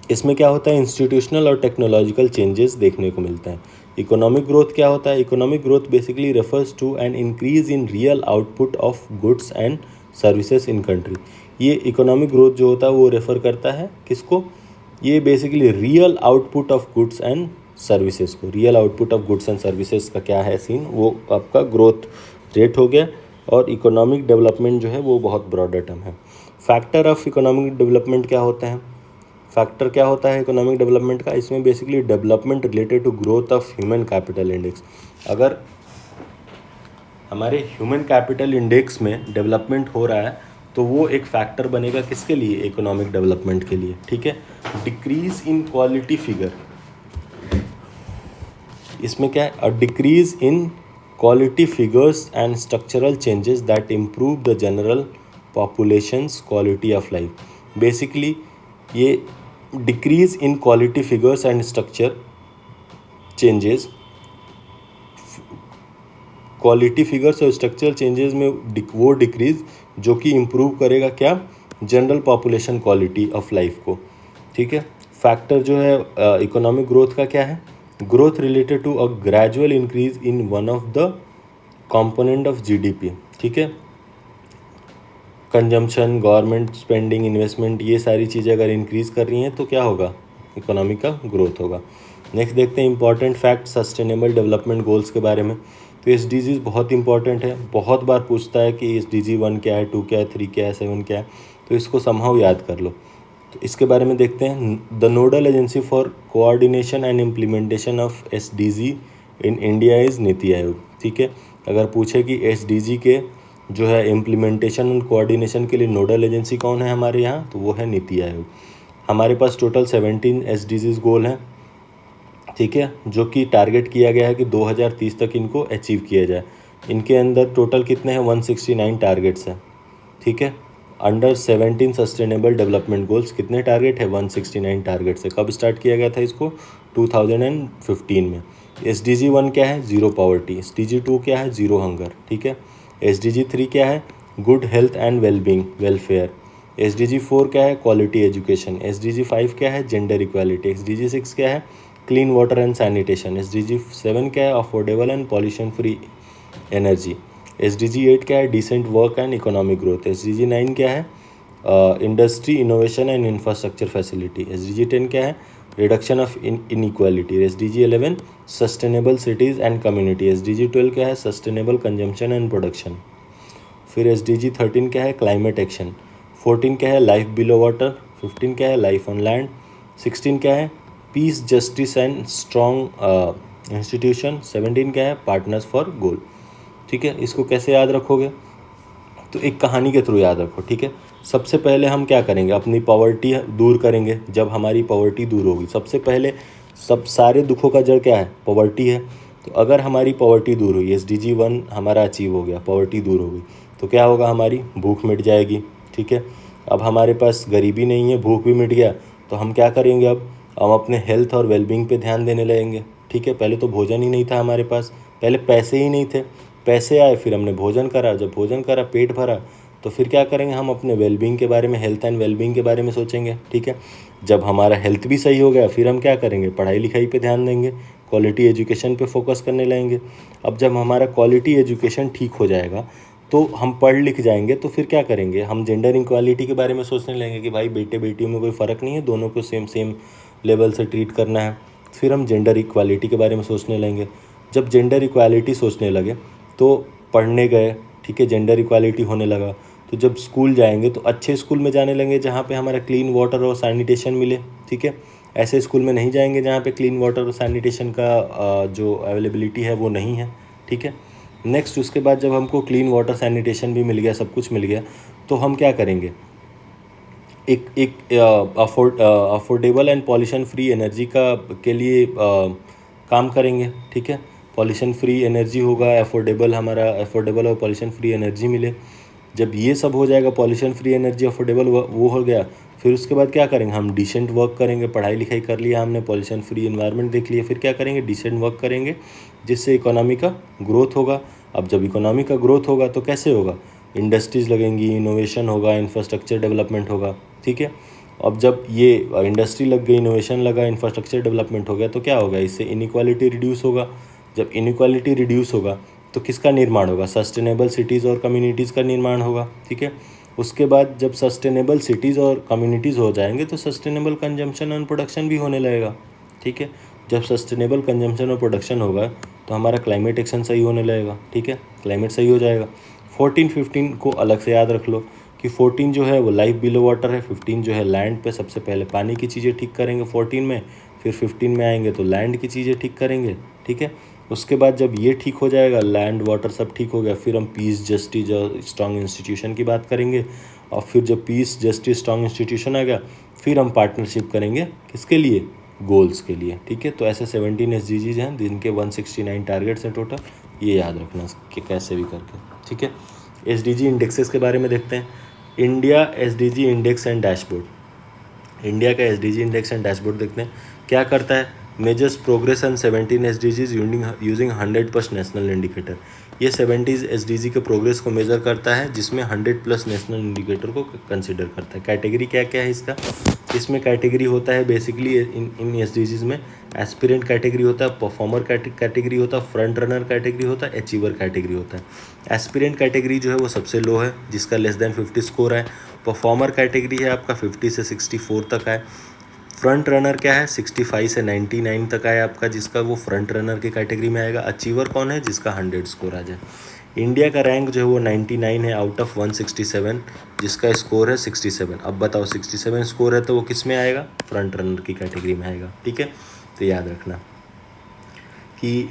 इसमें क्या होता है? इंस्टीट्यूशनल और टेक्नोलॉजिकल चेंजेस देखने को मिलते हैं। इकोनॉमिक ग्रोथ क्या होता है? Economic growth basically refers to an increase in real output of goods and services in country. ये इकोनॉमिक ग्रोथ जो होता है वो रेफर करता है किसको? ये basically real output of goods and services को। Real output of goods and services का क्या है सीन? वो आपका ग्रोथ रेट हो गया। और इकोनॉमिक डेवलपमेंट जो है वो बहुत ब्रॉडर टर्म है। फैक्टर ऑफ इकोनॉमिक डेवलपमेंट क्या होते हैं? फैक्टर क्या होता है इकोनॉमिक डेवलपमेंट का? इसमें basically development related to growth of human capital index. अगर हमारे ह्यूमन कैपिटल इंडेक्स में डेवलपमेंट हो रहा है तो वो एक फैक्टर बनेगा किसके लिए? इकोनॉमिक डेवलपमेंट के लिए, ठीक है। डिक्रीज इन क्वालिटी फिगर, इसमें क्या है? A decrease in quality figures and structural changes that improve the general population's quality of life। basically ये decrease in quality figures and structure changes, quality figures और structural changes में वो decrease जो कि improve करेगा क्या? General population quality of life को, ठीक है। फैक्टर जो है इकोनॉमिक ग्रोथ का क्या है? Growth related to a gradual increase in one of the component of GDP, ठीक है। कंजम्पशन, गवर्नमेंट स्पेंडिंग, इन्वेस्टमेंट, ये सारी चीज़ें अगर इंक्रीज़ कर रही हैं तो क्या होगा? इकोनॉमी का ग्रोथ होगा। नेक्स्ट देखते हैं important fact sustainable development goals के बारे में। तो SDGs बहुत इंपॉर्टेंट है, बहुत बार पूछता है कि SDG 1 क्या है, 2 क्या है, 3 क्या है, 7 क्या है, तो इसको समहाउ याद कर लो। तो इसके बारे में देखते हैं। The nodal agency for coordination and implementation of SDG in India is NITI Aayog, ठीक है। अगर पूछे कि SDG के जो है इम्प्लीमेंटेशन और कोऑर्डिनेशन के लिए नोडल एजेंसी कौन है हमारे यहाँ, तो वो है नीति आयोग। हमारे पास टोटल 17 SDGs गोल हैं, ठीक है, जो कि टारगेट किया गया है कि 2030 तक इनको अचीव किया जाए। इनके अंदर टोटल कितने हैं? 169 टारगेट्स हैं, ठीक है। अंडर 17 सस्टेनेबल डेवलपमेंट गोल्स कितने टारगेट है? 169 टारगेट्स है। कब स्टार्ट किया गया था इसको? 2015 में। SDG 1 क्या है? Zero poverty. SDG 2 क्या है? ज़ीरो हंगर, ठीक है। SDG 3 क्या है? Good health and wellbeing, welfare. SDG 4 क्या है? Quality education. SDG 5 क्या है? Gender equality. SDG 6 क्या है? Clean water and sanitation. SDG 7 क्या है? Affordable and pollution free energy. SDG 8 क्या है? Decent work and economic growth. SDG 9 क्या है? Industry innovation and infrastructure facility. SDG 10 क्या है? Reduction of inequality. SDG 11 sustainable cities and community. SDG 12 क्या है? Sustainable consumption and production. फिर SDG 13 क्या है? Climate action. 14 क्या है? Life below water. 15 क्या है? Life on land. 16 क्या है? Peace, justice and strong institution. 17 क्या है? पार्टनर्स फॉर गोल, ठीक है। इसको कैसे याद रखोगे? तो एक कहानी के थ्रू याद रखो, ठीक है। सबसे पहले हम क्या करेंगे? अपनी पॉवर्टी दूर करेंगे। जब हमारी पॉवर्टी दूर होगी, सबसे पहले सब सारे दुखों का जड़ क्या है? पॉवर्टी है। तो अगर हमारी पॉवर्टी दूर हुई, SDG 1 हमारा अचीव हो गया, पॉवर्टी दूर हो गई, तो क्या होगा? हमारी भूख मिट जाएगी, ठीक है। अब हमारे पास गरीबी नहीं है, भूख भी मिट गया, तो हम क्या करेंगे, अब हम अपने हेल्थ और वेलबींग पे ध्यान देने लगेंगे, ठीक है। पहले तो भोजन ही नहीं था हमारे पास, पहले पैसे ही नहीं थे, पैसे आए फिर हमने भोजन करा, जब भोजन करा पेट भरा, तो फिर क्या करेंगे, हम अपने वेलबींग के बारे में, हेल्थ एंड वेलबींग के बारे में सोचेंगे, ठीक है। जब हमारा हेल्थ भी सही हो गया फिर हम क्या करेंगे, पढ़ाई लिखाई पे ध्यान देंगे, क्वालिटी एजुकेशन पे फोकस करने लगेंगे। अब जब हमारा क्वालिटी एजुकेशन ठीक हो जाएगा तो हम पढ़ लिख जाएंगे, तो फिर क्या करेंगे, हम जेंडर इक्वालिटी के बारे में सोचने लगेंगे कि भाई बेटे बेटियों में कोई फ़र्क नहीं है, दोनों को सेम सेम लेवल से ट्रीट करना है। फिर हम जेंडर इक्वालिटी के बारे में सोचने लगेंगे। जब जेंडर इक्वालिटी सोचने लगे तो पढ़ने गए, ठीक है, जेंडर इक्वालिटी होने लगा, तो जब स्कूल जाएंगे तो अच्छे स्कूल में जाने लगेंगे जहाँ पे हमारा क्लीन वाटर और सैनिटेशन मिले, ठीक है। ऐसे स्कूल में नहीं जाएंगे जहाँ पे क्लीन वाटर और सैनिटेशन का जो अवेलेबिलिटी है वो नहीं है, ठीक है। नेक्स्ट उसके बाद जब हमको क्लीन वाटर सैनिटेशन भी मिल गया, सब कुछ मिल गया, तो हम क्या करेंगे, एक एक affordable and pollution free energy का के लिए काम करेंगे, ठीक है। पॉल्यूशन फ्री एनर्जी होगा, हमारा अफोर्डेबल और पॉल्यूशन फ्री एनर्जी मिले। जब ये सब हो जाएगा, पॉल्यूशन फ्री एनर्जी, अफोर्डेबल वो हो गया, फिर उसके बाद क्या करेंगे, हम डिसेंट वर्क करेंगे। पढ़ाई लिखाई कर लिया हमने, पॉल्यूशन फ्री एनवायरनमेंट देख लिया, फिर क्या करेंगे, डिसेंट वर्क करेंगे, जिससे इकोनॉमी का ग्रोथ होगा। अब जब इकोनॉमी का ग्रोथ होगा तो कैसे होगा, इंडस्ट्रीज़ लगेंगी, इनोवेशन होगा, इंफ्रास्ट्रक्चर डेवलपमेंट होगा, ठीक है। अब जब ये इंडस्ट्री लग गई, इनोवेशन लगा, इंफ्रास्ट्रक्चर डेवलपमेंट हो गया, तो क्या होगा, इससे इनइक्वालिटी रिड्यूस होगा। जब इनइक्वालिटी रिड्यूस होगा तो किसका निर्माण होगा, सस्टेनेबल सिटीज़ और कम्युनिटीज़ का निर्माण होगा, ठीक है। उसके बाद जब सस्टेनेबल सिटीज़ और कम्युनिटीज़ हो जाएंगे तो सस्टेनेबल कंजम्पशन एंड प्रोडक्शन भी होने लगेगा, ठीक है। जब सस्टेनेबल कंजम्पशन और प्रोडक्शन होगा तो हमारा क्लाइमेट एक्शन सही होने लगेगा, ठीक है, क्लाइमेट सही हो जाएगा। 14-15 को अलग से याद रख लो कि 14 जो है वो लाइफ बिलो वाटर है, 15 जो है लैंड पे, सबसे पहले पानी की चीज़ें ठीक करेंगे 14 में, फिर 15 में आएंगे तो लैंड की चीज़ें ठीक करेंगे, ठीक है। उसके बाद जब ये ठीक हो जाएगा, लैंड वाटर सब ठीक हो गया, फिर हम पीस जस्टिस और स्ट्रॉन्ग इंस्टीट्यूशन की बात करेंगे। और फिर जब पीस जस्टिस स्ट्रॉन्ग इंस्टीट्यूशन आ गया, फिर हम पार्टनरशिप करेंगे, किसके लिए, गोल्स के लिए, ठीक है। तो ऐसे 17 SDGs हैं, जिनके 169 टारगेट्स हैं टोटल, ये याद रखना कि कैसे भी करके, ठीक है। SDG इंडेक्सेस के बारे में देखते हैं। India SDG index and dashboard, India का SDG इंडेक्स एंड डैशबोर्ड देखते हैं क्या करता है। Measures progress on 17 SDGs using 100+ national indicator. ये 70 SDG के प्रोग्रेस को मेज़र करता है, जिसमें 100+ नेशनल इंडिकेटर को कंसिडर करता है। कैटेगरी क्या क्या है इसका, इसमें कैटेगरी होता है बेसिकली इन SDGs में एस्पिरेंट कैटेगरी होता है, परफॉर्मर कैटेगरी होता है, फ्रंट रनर कैटेगरी होता है, अचीवर कैटेगरी होता है। एस्पिरेंट कैटेगरी जो है वो सबसे लो है, जिसका लेस देन 50 स्कोर है। परफॉर्मर कैटेगरी है आपका 50 से 64 तक है। फ्रंट रनर क्या है, 65 से 99 तक आया आपका, जिसका वो फ्रंट रनर की कैटेगरी में आएगा। अचीवर कौन है, जिसका 100 स्कोर आ जाए। इंडिया का रैंक जो है वो 99 है आउट ऑफ 167, जिसका स्कोर है 67। अब बताओ 67 स्कोर है तो वो किस में आएगा, फ्रंट रनर की कैटेगरी में आएगा, ठीक है। तो याद रखना कि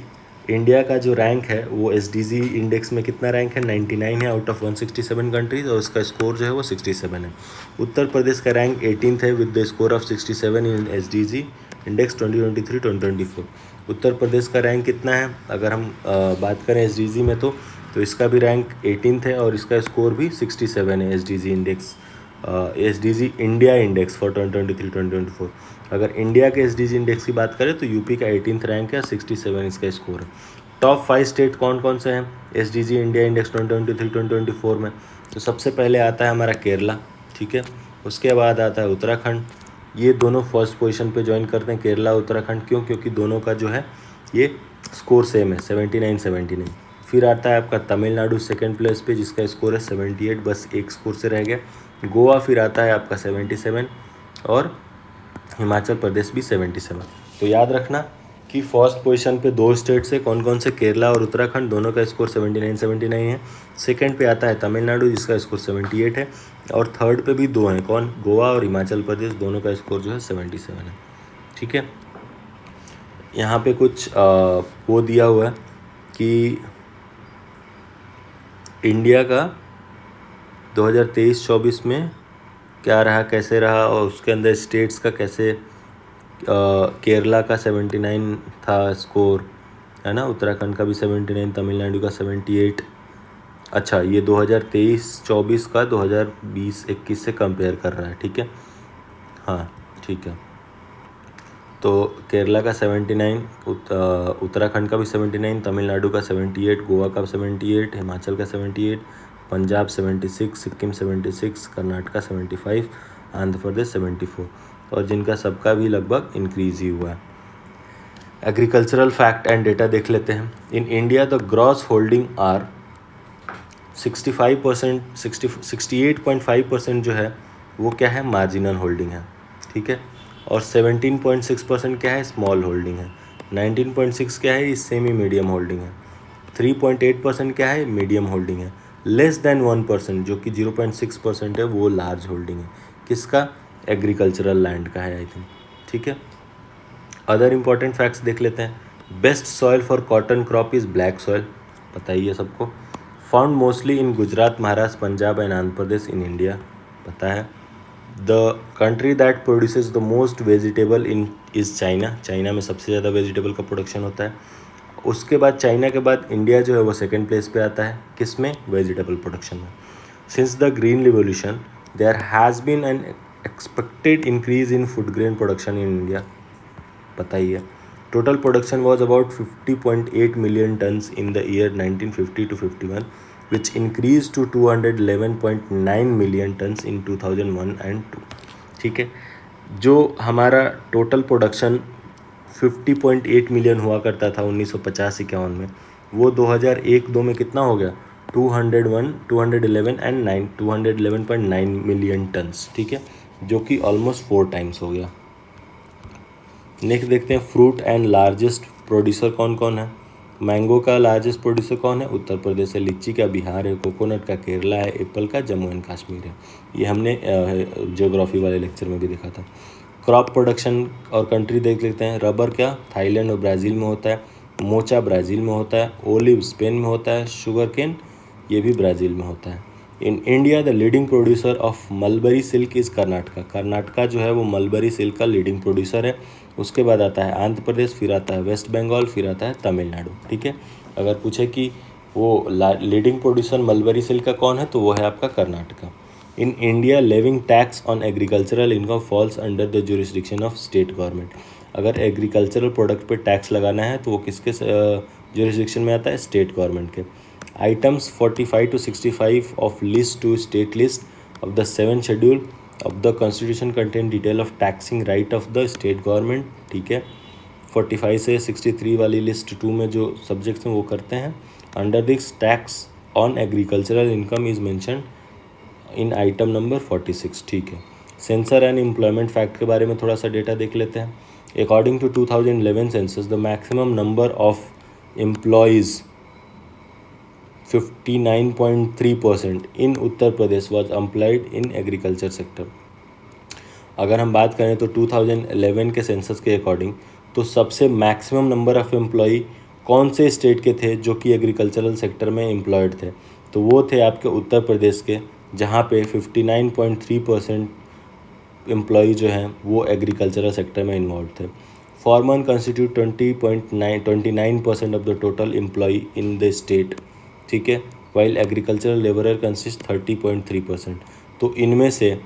इंडिया का जो रैंक है वो SDG इंडेक्स में कितना रैंक है, 99 है आउट ऑफ 167 कंट्रीज़, और उसका स्कोर जो है वो 67 है। उत्तर प्रदेश का रैंक 18th है with the score of 67 in SDG index 2023-2024। Uttar Pradesh का रैंक कितना है, अगर हम बात करें SDG में, तो इसका भी रैंक 18th है और इसका स्कोर भी 67 है। SDG index SDG India index for 2023-2024। अगर इंडिया के SDG इंडेक्स की बात करें तो यूपी का 18th रैंक है, 67 इसका स्कोर है। टॉप 5 स्टेट कौन कौन से हैं SDG इंडिया इंडेक्स 2023-2024 में, तो सबसे पहले आता है हमारा केरला, ठीक है। उसके बाद आता है उत्तराखंड। ये दोनों फर्स्ट पोजीशन पे ज्वाइन करते हैं, केरला उत्तराखंड, क्यों, क्योंकि दोनों का जो है ये स्कोर सेम है, 79-79। फिर आता है आपका तमिलनाडु सेकंड प्लेस पे, जिसका स्कोर है 78, बस एक स्कोर से रह गया। गोवा फिर आता है आपका 77, और हिमाचल प्रदेश भी 77। तो याद रखना कि फर्स्ट पोजीशन पे दो स्टेट से कौन कौन से, केरला और उत्तराखंड, दोनों का स्कोर 79-79 है। सेकंड पे आता है तमिलनाडु, जिसका स्कोर 78 है, और थर्ड पे भी दो हैं, कौन, गोवा और हिमाचल प्रदेश, दोनों का स्कोर जो है 77 है, ठीक है। यहाँ पे कुछ वो दिया हुआ है कि इंडिया का 2023-24 में क्या रहा, कैसे रहा, और उसके अंदर स्टेट्स का कैसे, केरला का 79 था स्कोर, है ना, उत्तराखंड का भी 79, तमिलनाडु का 78, अच्छा, ये 2023-24 का 2020-21 से कंपेयर कर रहा है, ठीक है। हाँ ठीक है। तो केरला का 79, उत्तराखंड का भी 79, तमिलनाडु का 78, गोवा का 78, हिमाचल का 78, पंजाब 76, सिक्किम 76, कर्नाटका 75, आंध्र प्रदेश 74, और जिनका सबका भी लगभग इंक्रीज ही हुआ है। एग्रीकल्चरल फैक्ट एंड डेटा देख लेते हैं। In India the gross holding are 65%, 68.5% जो है वो क्या है, मार्जिनल होल्डिंग है, ठीक है। और 17.6% क्या है, स्मॉल होल्डिंग है। 19.6 क्या है, ये सेमी मीडियम होल्डिंग है। 3.8% क्या है, मीडियम होल्डिंग है। लेस देन 1% जो कि 0.6% है, वो लार्ज होल्डिंग है। किसका, एग्रीकल्चरल लैंड का है आई थिंक, ठीक है। अदर इंपॉर्टेंट फैक्ट्स देख लेते हैं। Best soil for cotton crop is black soil, पता ही है सबको। Found mostly in Gujarat, Maharashtra, Punjab and Andhra Pradesh in India, पता है। The country that produces the most vegetable in is China, China में सबसे ज़्यादा वेजिटेबल का प्रोडक्शन होता है। उसके बाद चाइना के बाद इंडिया जो है वो सेकेंड प्लेस पे आता है, किस में, वेजिटेबल प्रोडक्शन में। Since the green revolution there has been an expected increase in food grain production in India, पता ही है। Total production was about 50.8 million tons in the year 1950 to 51, which increase to 211.9 million tons in 2001 and 2, ठीक है। जो हमारा total production 50.8 million हुआ करता था 1950-51 में, वो 2001-2 में कितना हो गया, 201, 211 एंड 211.9 मिलियन टन्स, ठीक है, जो कि ऑलमोस्ट 4 टाइम्स हो गया। नेक्स्ट देखते हैं फ्रूट एंड लार्जेस्ट प्रोड्यूसर कौन कौन है। मैंगो का लार्जेस्ट प्रोड्यूसर कौन है, उत्तर प्रदेश है। लीची का बिहार है। कोकोनट का केरला है। एप्पल का जम्मू एंड कश्मीर है। ये हमने ज्योग्राफी वाले लेक्चर में भी देखा था। क्रॉप प्रोडक्शन और कंट्री देख लेते हैं। रबर क्या, थाईलैंड और ब्राज़ील में होता है। मोचा ब्राज़ील में होता है। ओलिव स्पेन में होता है। शुगर केन ये भी ब्राज़ील में होता है। इन India the leading producer of mulberry silk is Karnataka, Karnataka जो है वो मलबरी सिल्क का लीडिंग प्रोड्यूसर है। उसके बाद आता है आंध्र प्रदेश, फिर आता है वेस्ट बंगाल, फिर आता है तमिलनाडु, ठीक है। अगर पूछे कि वो लीडिंग प्रोड्यूसर मलबरी सिल्क का कौन है, तो वो है आपका Karnataka. In India levying tax on agricultural income falls under the jurisdiction of state government. अगर एग्रीकल्चरल प्रोडक्ट पे टैक्स लगाना है तो वो किसके जुरिस्डिक्शन में आता है, स्टेट गवर्नमेंट के। Items 45 to 65 of list to state list of the 7th schedule of the constitution contain detail of taxing right of the state government, ठीक है। 45 से 63 वाली लिस्ट 2 में जो सब्जेक्ट्स हैं वो करते हैं। Under this tax on agricultural income is mention in item number 46, ठीक है। सेंसर एंड एम्प्लॉयमेंट फैक्ट के बारे में थोड़ा सा डेटा देख लेते हैं। According to 2011 census the maximum number of employees 59.3% in Uttar Pradesh was employed in agriculture sector. अगर हम बात करें तो 2011 के सेंसस के अकॉर्डिंग तो सबसे मैक्सिमम नंबर ऑफ़ एम्प्लॉई कौन से स्टेट के थे जो कि एग्रीकल्चरल सेक्टर में एम्प्लॉयड थे, तो वो थे आपके उत्तर प्रदेश के, जहाँ पे 59.3% एम्प्लॉई जो हैं वो एग्रीकल्चरल सेक्टर में इन्वॉल्व थे। Farmer constitute 29% of the total employee in the state, ठीक है। While agricultural labourer consist 30.3%। तो इनमें से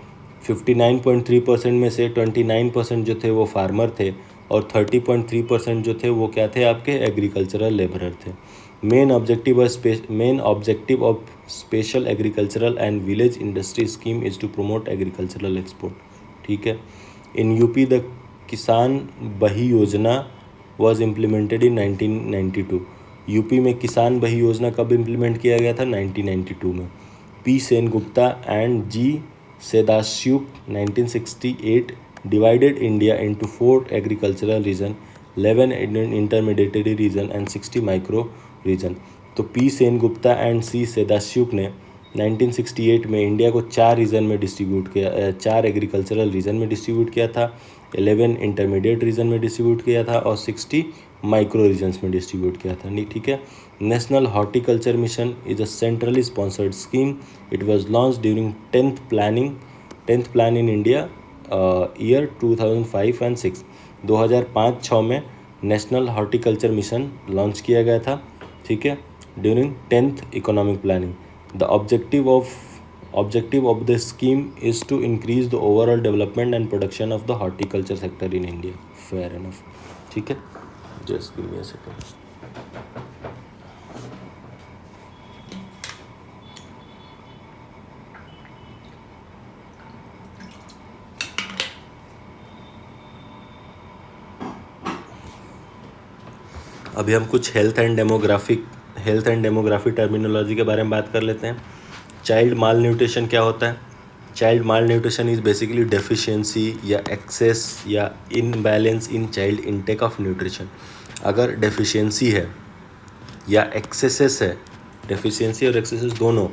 59.3% में से 29% जो थे वो फार्मर थे और 30.3% जो थे वो क्या थे, आपके एग्रीकल्चरल लेबरर थे। Main objective of special agricultural and village industry scheme is to promote agricultural export, ठीक है। इन यूपी द किसान बही योजना वॉज इम्प्लीमेंटेड इन 1992। यूपी में किसान बही योजना कब इम्प्लीमेंट किया गया था, 1992 में। P Sengupta and G Sadashiv 1968 divided India into 4 agricultural region, 11 intermediatory region and 60 micro region. तो P Sengupta and C Sadashiv ने 1968 में इंडिया को 4 रीजन में डिस्ट्रीब्यूट किया, 4 एग्रीकल्चरल रीजन में डिस्ट्रीब्यूट किया था, 11 इंटरमीडिएट रीजन में डिस्ट्रीब्यूट किया था और 60 माइक्रो रीजन्स में डिस्ट्रीब्यूट किया था, नहीं, ठीक है। National horticulture mission is a centrally sponsored scheme. It was launch during 10th plan in India year 2005 and 6। 2005-6 में नेशनल हॉर्टिकल्चर मिशन लॉन्च किया गया था, ठीक है, during 10th economic planning. The objective of this scheme is to increase the overall development and production of the horticulture sector in India. Fair enough. ठीक है, just give me a second. अभी हम कुछ हेल्थ एंड डेमोग्राफी टर्मिनोलॉजी के बारे में बात कर लेते हैं. चाइल्ड माल न्यूट्रिशन क्या होता है? Child mall nutrition is basically deficiency या एक्सेस या imbalance in child intake of nutrition. अगर डेफिशिएंसी है या एक्सेसेस है, डेफिशिएंसी और एक्सेसेस दोनों,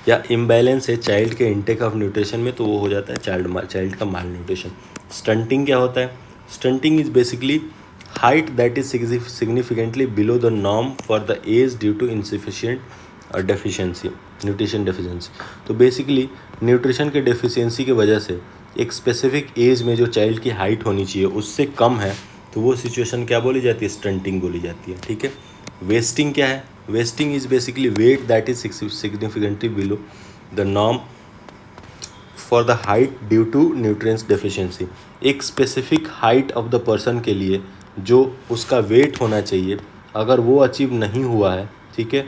या इम्बैलेंस है चाइल्ड के इनटेक ऑफ न्यूट्रिशन में, तो वो हो जाता है चाइल्ड का माल न्यूट्रिशन. स्टंटिंग क्या होता है? Stunting is basically height that is significantly below the norm for the age due to insufficient nutrition deficiency. तो बेसिकली न्यूट्रिशन के डेफिशिएंसी की वजह से एक स्पेसिफिक एज में जो चाइल्ड की हाइट होनी चाहिए उससे कम है, तो वो सिचुएशन क्या बोली जाती है? स्टंटिंग बोली जाती है. ठीक है. वेस्टिंग क्या है? Wasting is basically weight that is significantly below the norm for the height due to nutrients deficiency. एक specific height of the person के लिए जो उसका वेट होना चाहिए, अगर वो अचीव नहीं हुआ है, ठीक है,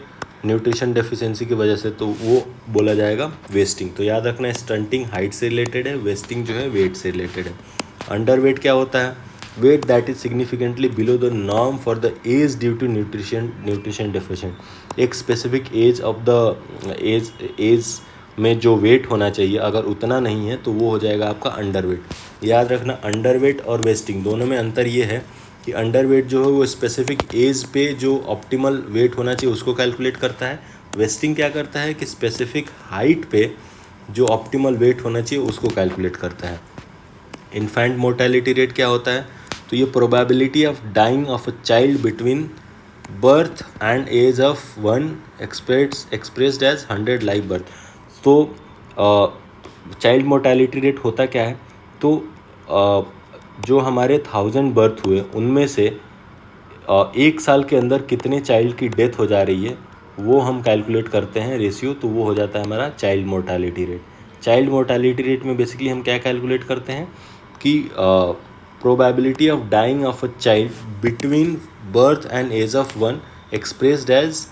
न्यूट्रिशन डेफिशिएंसी की वजह से, तो वो बोला जाएगा वेस्टिंग. तो याद रखना, स्टंटिंग हाइट से रिलेटेड है, वेस्टिंग जो है वेट से रिलेटेड है. अंडर वेट क्या होता है? Weight that is significantly below the norm for the age due to nutrition deficient. एक specific age of the age में जो वेट होना चाहिए, अगर उतना नहीं है तो वो हो जाएगा आपका अंडर वेट. याद रखना, अंडर वेट और वेस्टिंग दोनों में अंतर ये है कि अंडर वेट जो है वो स्पेसिफिक एज पे जो ऑप्टिमल वेट होना चाहिए उसको कैलकुलेट करता है. वेस्टिंग क्या करता है कि स्पेसिफिक हाइट पे जो ऑप्टिमल वेट होना चाहिए उसको कैलकुलेट करता है. इन्फेंट मोर्टेलिटी रेट क्या होता है? तो ये probability of dying of a child between birth and age of 1 expressed as 100 live birth. तो चाइल्ड मोर्टेलिटी रेट होता क्या है? तो जो हमारे 1000 बर्थ हुए उनमें से 1 साल के अंदर कितने चाइल्ड की डेथ हो जा रही है वो हम कैलकुलेट करते हैं रेशियो, तो वो हो जाता है हमारा child mortality rate. Child mortality rate में बेसिकली हम क्या कैलकुलेट करते हैं कि probability of dying of a child between birth and age of 1 expressed as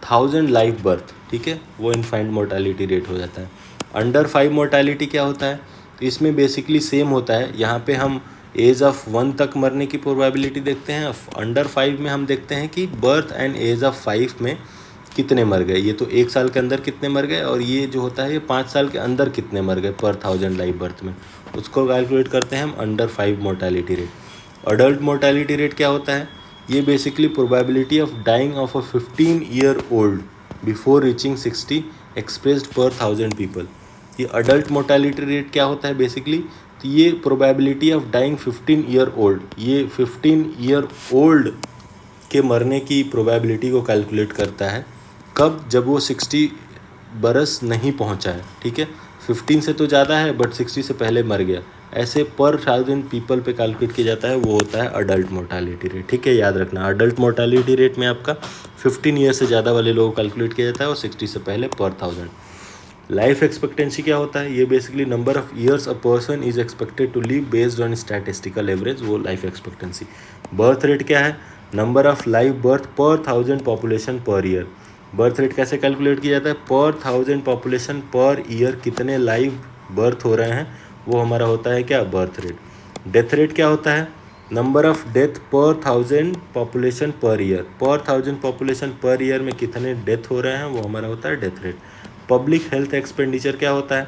1000 live birth. ठीक है, वो इन्फेंट मोर्टेलिटी रेट हो जाता है. अंडर 5 मोर्टेलिटी क्या होता है? तो इसमें बेसिकली सेम होता है. यहाँ पे हम एज ऑफ 1 तक मरने की प्रोबेबिलिटी देखते हैं. अंडर 5 में हम देखते हैं कि बर्थ एंड एज ऑफ 5 में कितने मर गए. ये तो 1 साल के अंदर कितने मर गए, और ये जो होता है ये 5 साल के अंदर कितने मर गए पर 1000 लाइव बर्थ में, उसको कैलकुलेट करते हैं हम under 5 mortality rate. Adult mortality rate क्या होता है? ये basically probability of dying of a 15 year old before reaching 60 expressed per 1000 people. ये अडल्ट मोर्टेलिटी रेट क्या होता है बेसिकली? तो ये probability of dying 15 year old, ये 15 ईयर ओल्ड के मरने की प्रोबेबिलिटी को कैलकुलेट करता है. कब? जब वो 60 बरस नहीं पहुंचा है. ठीक है, 15 से तो ज़्यादा है बट 60 से पहले मर गया. ऐसे पर 1000 पीपल पे कैलकुलेट किया जाता है, वो होता है अडल्ट मोर्टेलिटी रेट. ठीक है, याद रखना, अडल्ट मोर्टेलिटी रेट में आपका 15 ईयर से ज़्यादा वाले लोगों को कैलकुलेट किया जाता है और 60 से पहले पर 1000. लाइफ एक्सपेक्टेंसी क्या होता है? ये basically number of years a person is expected to live based on statistical average, वो लाइफ एक्सपेक्टेंसी. बर्थ रेट क्या है? नंबर ऑफ लाइव बर्थ पर 1000 population per year. Birth rate कैसे कैलकुलेट किया जाता है? पर 1000 पॉपुलेशन पर ईयर कितने लाइव बर्थ हो रहे हैं, वो हमारा होता है क्या? Birth rate. डेथ रेट क्या होता है? नंबर ऑफ डेथ पर 1000 पॉपुलेशन पर ईयर. पर 1000 पॉपुलेशन पर ईयर में कितने डेथ हो रहे हैं, वो हमारा होता है death rate. Public health expenditure क्या होता है?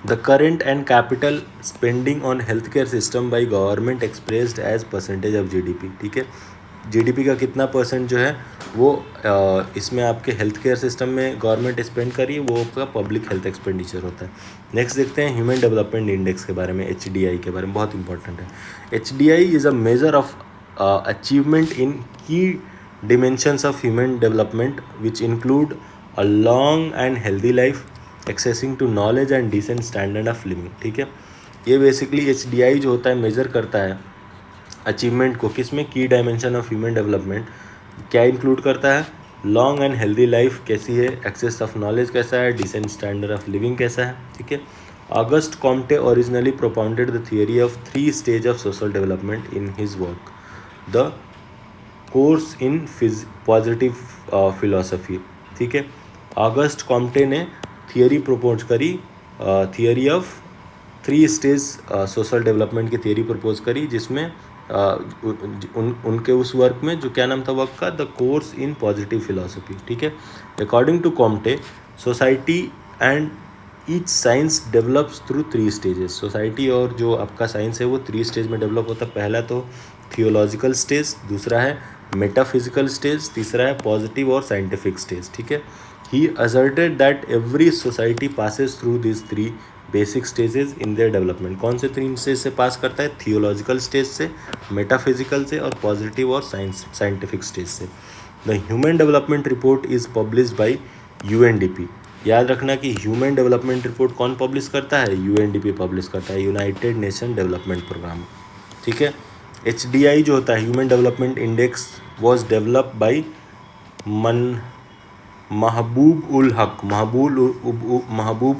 The current and capital spending on health care system by government expressed as percentage of GDP. ठीक है, जीडीपी का कितना परसेंट जो है वो इसमें आपके हेल्थ केयर सिस्टम में गवर्नमेंट स्पेंड करी है, वो आपका पब्लिक हेल्थ एक्सपेंडिचर होता है. नेक्स्ट देखते हैं ह्यूमन डेवलपमेंट इंडेक्स के बारे में, HDI के बारे में, बहुत इंपॉर्टेंट है. HDI is a measure of achievement in की dimensions of human development which include a long and healthy life, accessing to knowledge and decent standard of living. ठीक है, ये बेसिकली HDI जो होता है मेज़र करता है अचीवमेंट को, किस में? की डायमेंशन ऑफ ह्यूमन डेवलपमेंट. क्या इंक्लूड करता है? लॉन्ग एंड हेल्दी लाइफ कैसी है, एक्सेस ऑफ नॉलेज कैसा है, डिसेंट स्टैंडर्ड ऑफ लिविंग कैसा है, ठीक है। August Comte originally propounded the theory of 3 stage of social development in his work the course in positive philosophy, ठीक है। ऑगस्ट कॉम्टे ने थियरी प्रपोज करी, theory of 3 stage social development की theory propose करी, जिसमें उनके उस वर्क में जो क्या नाम था वर्क का, the course in positive philosophy, ठीक है। According to Comte, society and each science develops through 3 stages. Society और जो आपका साइंस है वो 3 स्टेज में डेवलप होता है। पहला तो थियोलॉजिकल स्टेज, दूसरा है मेटाफिजिकल स्टेज, तीसरा है पॉजिटिव और साइंटिफिक स्टेज, ठीक है। He asserted that every society passes through this 3 basic stages in their development. कौन से 3 स्टेज से पास करता है? थियोलॉजिकल स्टेज से, मेटाफिजिकल से और पॉजिटिव और साइंटिफिक स्टेज से। The human development report is published by UNDP. याद रखना कि ह्यूमन डेवलपमेंट रिपोर्ट कौन पब्लिश करता है? यूएनडीपी पब्लिश करता है, यूनाइटेड नेशन डेवलपमेंट प्रोग्राम, ठीक है। HDI जो होता है, human development index, was develop by Mehboob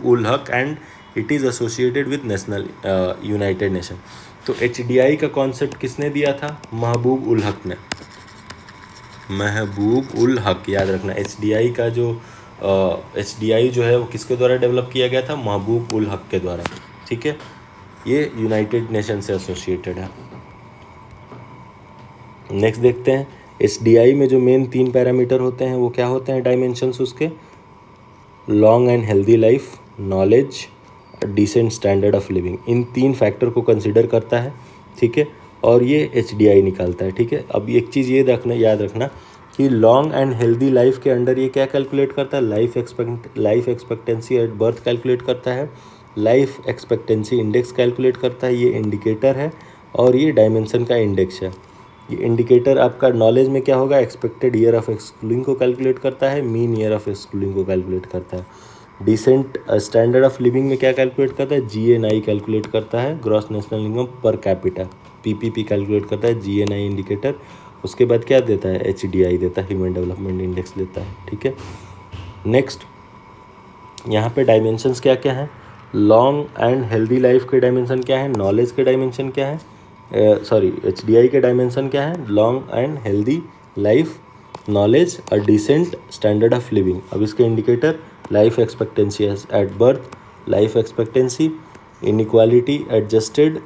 ul Haq and it is associated with national United nation. तो HDI का कॉन्सेप्ट किसने दिया था? महबूब उल हक ने। महबूब उल हक, याद रखना। HDI का जो HDI जो है वो किसके द्वारा डेवलप किया गया था? महबूब उल हक के द्वारा, ठीक है। ये यूनाइटेड नेशन से एसोसिएटेड है। नेक्स्ट देखते हैं, HDI में जो मेन 3 पैरामीटर होते हैं वो क्या होते हैं डायमेंशंस उसके? Long and healthy life, knowledge, decent standard of living. इन 3 फैक्टर को कंसिडर करता है, ठीक है, और ये HDI निकालता है, ठीक है। अब एक चीज़ ये याद रखना कि लॉन्ग एंड हेल्दी लाइफ के अंडर ये क्या कैलकुलेट करता है? Life expectancy at birth calculate करता है, लाइफ एक्सपेक्टेंसी इंडेक्स कैलकुलेट करता है, ये इंडिकेटर है, और ये डायमेंशन का इंडेक्स है। ये इंडिकेटर आपका नॉलेज में क्या होगा? एक्सपेक्टेड ईयर ऑफ स्कूलिंग को कैलकुलेट करता है, मीन ईयर ऑफ स्कूलिंग को कैलकुलेट करता है। डिसेंट स्टैंडर्ड ऑफ लिविंग में क्या कैलकुलेट करता है? GNI कैलकुलेट करता है, gross national income per capita. PPP calculate करता है, GNI इंडिकेटर। उसके बाद क्या देता है? HDI देता है, ह्यूमन डेवलपमेंट इंडेक्स देता है, ठीक है। नेक्स्ट, यहाँ पे डायमेंशंस क्या क्या हैं? लॉन्ग एंड हेल्दी लाइफ के डायमेंशन क्या है? नॉलेज के डायमेंशन क्या है? HDI के डायमेंशन क्या है? Long and healthy life, knowledge और डिसेंट स्टैंडर्ड ऑफ लिविंग। अब इसके indicator life expectancy at birth, life expectancy, inequality adjusted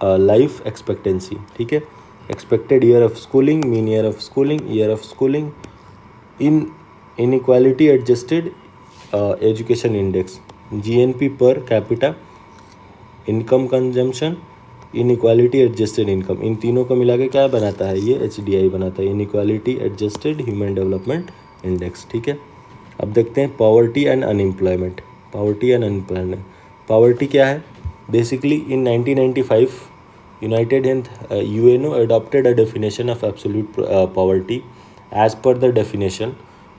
life expectancy, ठीक है। Expected year of schooling, mean year of schooling, year of schooling, inequality adjusted education index, GNP per capita, income consumption, inequality adjusted income. इन तीनों को मिला के क्या बनाता है? ये HDI बनाता है, inequality adjusted human development index, ठीक है। अब देखते हैं पॉवर्टी एंड अनएम्प्लॉयमेंट। पॉवर्टी क्या है? Basically in 1995 United UNO adopted a definition of absolute poverty. As per the definition,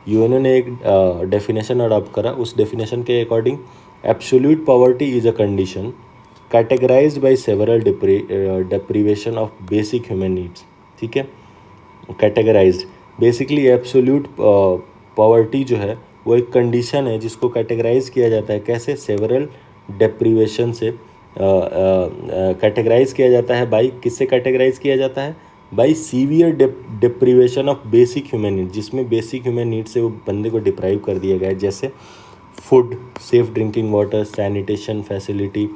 UNO ने एक डेफिनेशन अडॉप्ट करा। उस डेफिनेशन के according absolute poverty is a condition categorized by several deprivation of basic human needs, ठीक है। Categorised, basically absolute poverty जो है वो एक कंडीशन है जिसको कैटेगराइज किया जाता है। कैसे? सेवरल डेप्रीवेशन से कैटेगराइज किया जाता है। बाई किससे कैटेगराइज किया जाता है? By severe deprivation of basic human need, जिसमें बेसिक ह्यूमन नीड से वो बंदे को डिप्राइव कर दिया गया है, जैसे food, safe drinking water, sanitation facility,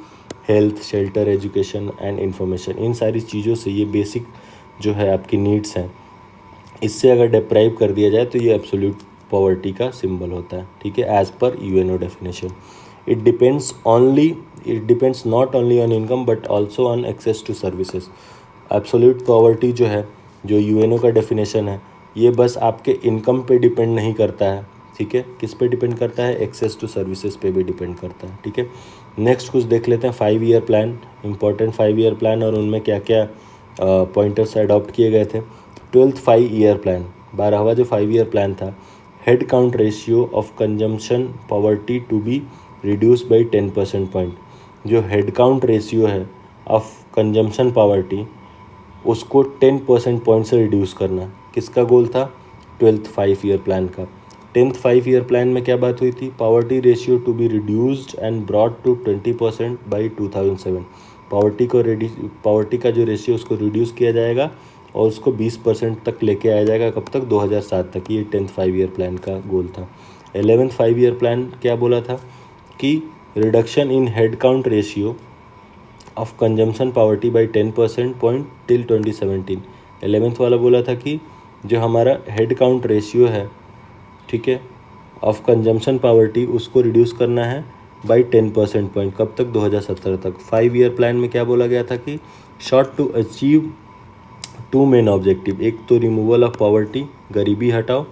health, shelter, education and information. इन सारी चीज़ों से ये बेसिक जो है आपकी नीड्स हैं, इससे अगर डिप्राइव कर दिया जाए तो ये एब्सोल्यूट पॉवर्टी का सिंबल होता है, ठीक है, as per UNO definition. It depends not only on income but also on access to services. Absolute poverty जो है, जो UNO का डेफिनेशन है, ये बस आपके इनकम पे डिपेंड नहीं करता है, ठीक है। किस पे डिपेंड करता है? एक्सेस टू सर्विसेज पे भी डिपेंड करता है, ठीक है। नेक्स्ट कुछ देख लेते हैं 5 year plan, important 5 year plan और उनमें क्या क्या पॉइंटर्स अडॉप्ट किए गए थे। 12th 5 ईयर प्लान, 12वां जो 5 ईयर प्लान था, head count ratio of consumption poverty to be reduce by 10% point. जो हेड काउंट रेशियो है ऑफ कंजम्पशन पॉवर्टी, उसको 10% पॉइंट से रिड्यूस करना। किसका गोल था? 12th 5 ईयर प्लान का। 10th 5 ईयर प्लान में क्या बात हुई थी? Poverty ratio to be reduced and brought to 20% by 2007। Poverty का जो रेशियो उसको रिड्यूस किया जाएगा और उसको 20% तक लेके आया जाएगा। कब तक? 2007 तक। ये 10th 5 ईयर प्लान का गोल था। 11th 5 ईयर प्लान क्या बोला था कि reduction in head count ratio of consumption poverty by 10% point till 2017। 11th वाला बोला था कि जो हमारा हेड काउंट रेशियो है, ठीक है, ऑफ कंजम्पशन पॉवर्टी, उसको रिड्यूस करना है बाई 10% पॉइंट। कब तक? 2017 तक। 5 ईयर प्लान में क्या बोला गया था कि sought to achieve 2 main objective. एक तो रिमूवल ऑफ पॉवर्टी, गरीबी हटाओ,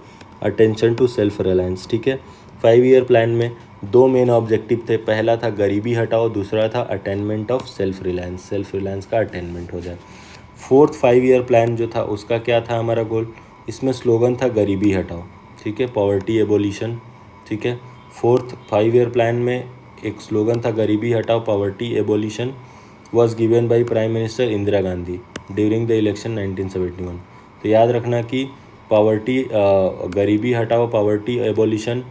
अटेंशन टू सेल्फ रिलायंस, ठीक है। 5 ईयर प्लान में 2 मेन ऑब्जेक्टिव थे। पहला था गरीबी हटाओ, दूसरा था attainment of self reliance, self reliance का अटेनमेंट हो जाए। 4th 5 ईयर प्लान जो था उसका क्या था हमारा गोल? इसमें स्लोगन था गरीबी हटाओ, ठीक है, पॉवर्टी एबोलिशन, ठीक है। 4th 5 ईयर प्लान में एक स्लोगन था गरीबी हटाओ poverty abolition, was given by prime minister Indira Gandhi during the election 1971। तो याद रखना कि पॉवर्टी गरीबी हटाओ पॉवर्टी एबोलिशन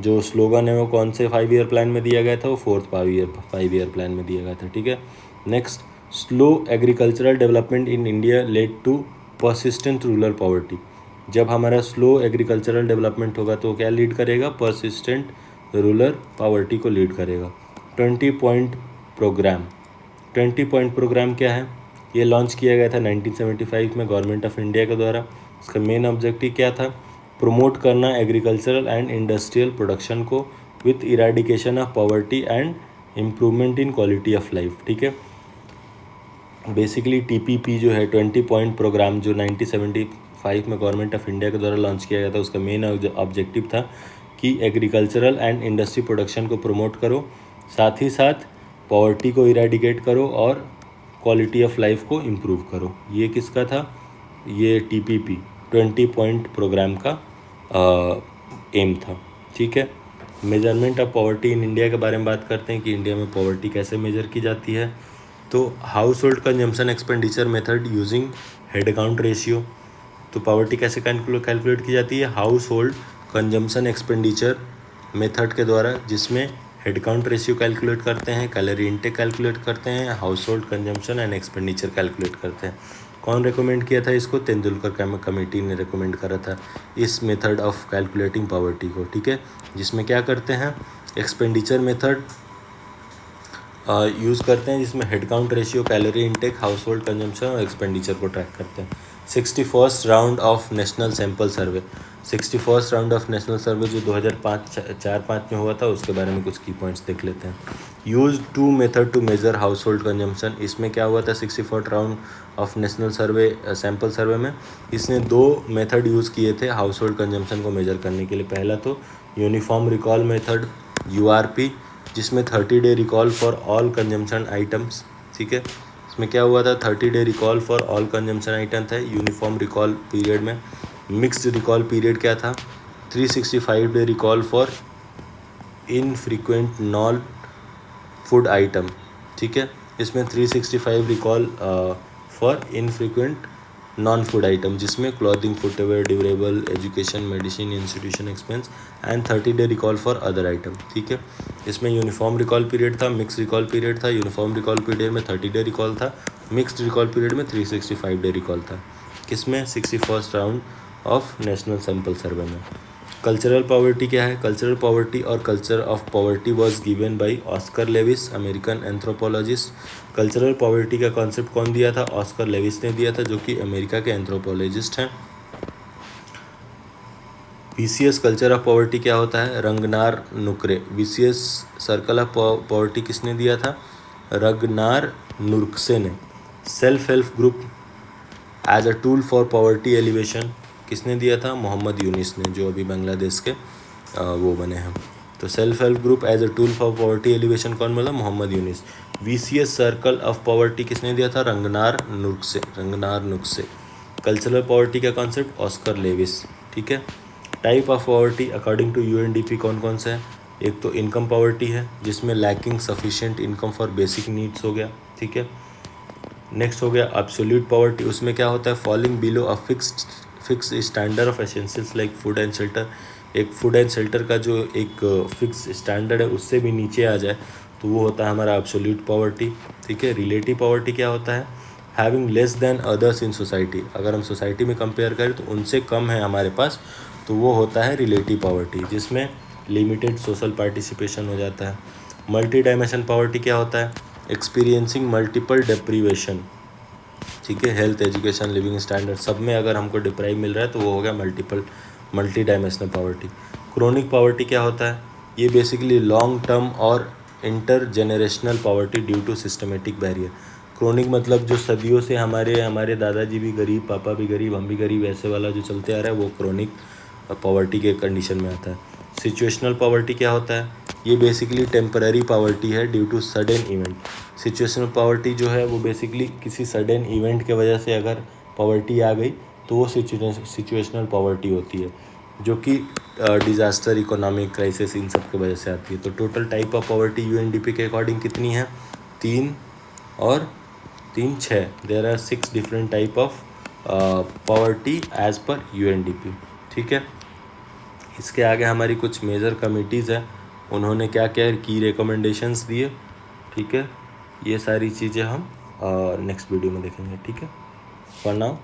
जो स्लोगन है वो कौन से 5 ईयर प्लान में दिया गया था? वो 4th 5 ईयर प्लान में दिया गया था, ठीक है। Next, slow agricultural development in India led to persistent rural poverty. जब हमारा स्लो एग्रीकल्चरल डेवलपमेंट होगा तो क्या लीड करेगा? परसिस्टेंट रूरल पॉवर्टी को लीड करेगा। 20 पॉइंट प्रोग्राम। 20 पॉइंट प्रोग्राम क्या है? ये लॉन्च किया गया था 1975 में गवर्नमेंट ऑफ इंडिया के द्वारा। इसका मेन ऑब्जेक्टिव क्या था? प्रमोट करना एग्रीकल्चरल एंड इंडस्ट्रियल प्रोडक्शन को with eradication of poverty and improvement in quality of life, ठीक है। बेसिकली टीपीपी जो है 20 पॉइंट प्रोग्राम जो 1975 में गवर्नमेंट ऑफ इंडिया के द्वारा लॉन्च किया गया था, उसका मेन ऑब्जेक्टिव था कि एग्रीकल्चरल एंड इंडस्ट्री प्रोडक्शन को प्रमोट करो, साथ ही साथ पॉवर्टी को इरेडिकेट करो और क्वालिटी ऑफ लाइफ को इम्प्रूव करो। ये किसका था? ये टीपीपी 20 पॉइंट प्रोग्राम का एम था, ठीक है। Measurement of poverty in India के बारे में बात करते हैं कि इंडिया में पॉवर्टी कैसे मेजर की जाती है। तो house hold consumption expenditure method using head count ratio. तो पॉवर्टी कैसे कैलकुलेट की जाती है? House hold consumption expenditure method के द्वारा, जिसमें हेड काउंट रेशियो कैलकुलेट करते हैं, कैलोरी इनटेक कैलकुलेट करते हैं, house hold consumption and expenditure calculate करते हैं। कौन रिकमेंड किया था इसको? तेंदुलकर कमेटी ने रिकमेंड करा था इस मेथड ऑफ कैलकुलेटिंग पॉवर्टी को, ठीक है। जिसमें क्या करते हैं? एक्सपेंडिचर मेथड यूज़ करते हैं, जिसमें head count ratio, calorie intake, household consumption और एक्सपेंडिचर को ट्रैक करते हैं। 61st round of national sample survey. 61st round of national survey जो 2004-5 में हुआ था, उसके बारे में कुछ की पॉइंट्स देख लेते हैं। Use 2 method to measure household consumption. इसमें क्या हुआ था 64th round of national survey sample survey में? इसने 2 मेथड यूज़ किए थे हाउस होल्ड कंजम्पशन को मेजर करने के लिए। पहला तो यूनिफॉर्म रिकॉल मेथड URP, जिसमें 30 day recall for all consumption items, ठीक है। इसमें क्या हुआ था? 30 day recall for all consumption item था यूनिफॉर्म रिकॉल पीरियड में। मिक्स्ड रिकॉल पीरियड क्या था? 365 day recall for infrequent non food item, ठीक है। इसमें 365 recall for infrequent non food item, जिसमें clothing, footwear, durable, education, medicine, institution expense and 30 day recall for other item, ठीक है। इसमें यूनिफॉर्म रिकॉल पीरियड था, मिक्स रिकॉल पीरियड था। Uniform recall period में 30 डे रिकॉल था, मिक्स्ड रिकॉल पीरियड में 365 day recall था। किसमें? 61st round of national sample survey में। कल्चरल पॉवर्टी क्या है? कल्चरल पॉवर्टी और culture of poverty was given by Oscar Levi's, American anthropologist. Cultural poverty का कॉन्सेप्ट कौन दिया था? ऑस्कर लेविस ने दिया था, जो कि अमेरिका के एंथ्रोपोलॉजिस्ट हैं। VCS कल्चर ऑफ पॉवर्टी क्या होता है? Ragnar Nurkse. VCS circle of poverty किसने दिया था? रंगनार नुर्कसे ने। Self help group as a tool for poverty alleviation किसने दिया था? मोहम्मद यूनिस ने, जो अभी बांग्लादेश के वो बने हैं। तो self help group as a tool for poverty alleviation कौन बोला? Muhammad Yunus. VCS circle of poverty किसने दिया था? Ragnar Nurkse. कल्चरल पॉवर्टी का कॉन्सेप्ट ऑस्कर लेविस, ठीक है। Type of poverty according to UNDP कौन कौन सा है? एक तो इनकम पॉवर्टी है, जिसमें lacking sufficient income for basic needs हो गया, ठीक है। नेक्स्ट हो गया एब्सोल्यूट पॉवर्टी। उसमें क्या होता है? Falling below a fixed fix standard of essentials like food and shelter, एक फूड एंड शेल्टर का जो एक फिक्स स्टैंडर्ड है उससे भी नीचे आ जाए तो वो होता है हमारा एब्सोल्यूट पॉवर्टी। ठीक है, रिलेटिव पॉवर्टी क्या होता है, having less than others in society, अगर हम सोसाइटी में कंपेयर करें तो उनसे कम है हमारे पास, तो वो होता है रिलेटिव पॉवर्टी, जिसमें लिमिटेड सोशल पार्टिसिपेशन हो जाता है। मल्टी डायमेंशन पॉवर्टी क्या होता है, एक्सपीरियंसिंग मल्टीपल डिप्रीवेशन। ठीक है, हेल्थ, एजुकेशन, लिविंग स्टैंडर्ड सब में अगर हमको डिप्राइव मिल रहा है तो वो हो गया multi dimensional poverty. Chronic poverty क्या होता है, ये बेसिकली लॉन्ग टर्म और inter generational poverty due to systematic barrier. Chronic मतलब जो सदियों से हमारे दादाजी भी गरीब, पापा भी गरीब, हम भी गरीब, ऐसे वाला जो चलते आ रहा है वो क्रोनिक पॉवर्टी के कंडीशन में आता है। सिचुएशनल पॉवर्टी क्या होता है, ये बेसिकली टेम्पररी पॉवर्टी है due to sudden event. Situational poverty जो है वो बेसिकली किसी सडन इवेंट के वजह से अगर पॉवर्टी आ गई तो वो सिचुएशनल पॉवर्टी होती है, जो कि डिज़ास्टर, इकोनॉमिक क्राइसिस, इन सब की वजह से आती है। तो total type of poverty UNDP के अकॉर्डिंग कितनी है, 3 और 3 6, there are 6 different type of poverty as per UNDP. ठीक है, इसके आगे हमारी कुछ मेजर कमिटीज़ हैं, उन्होंने क्या क्या की रिकमेंडेशंस दिए। ठीक है, ये सारी चीज़ें हम नेक्स्ट वीडियो में देखेंगे। ठीक है, फॉर नाउ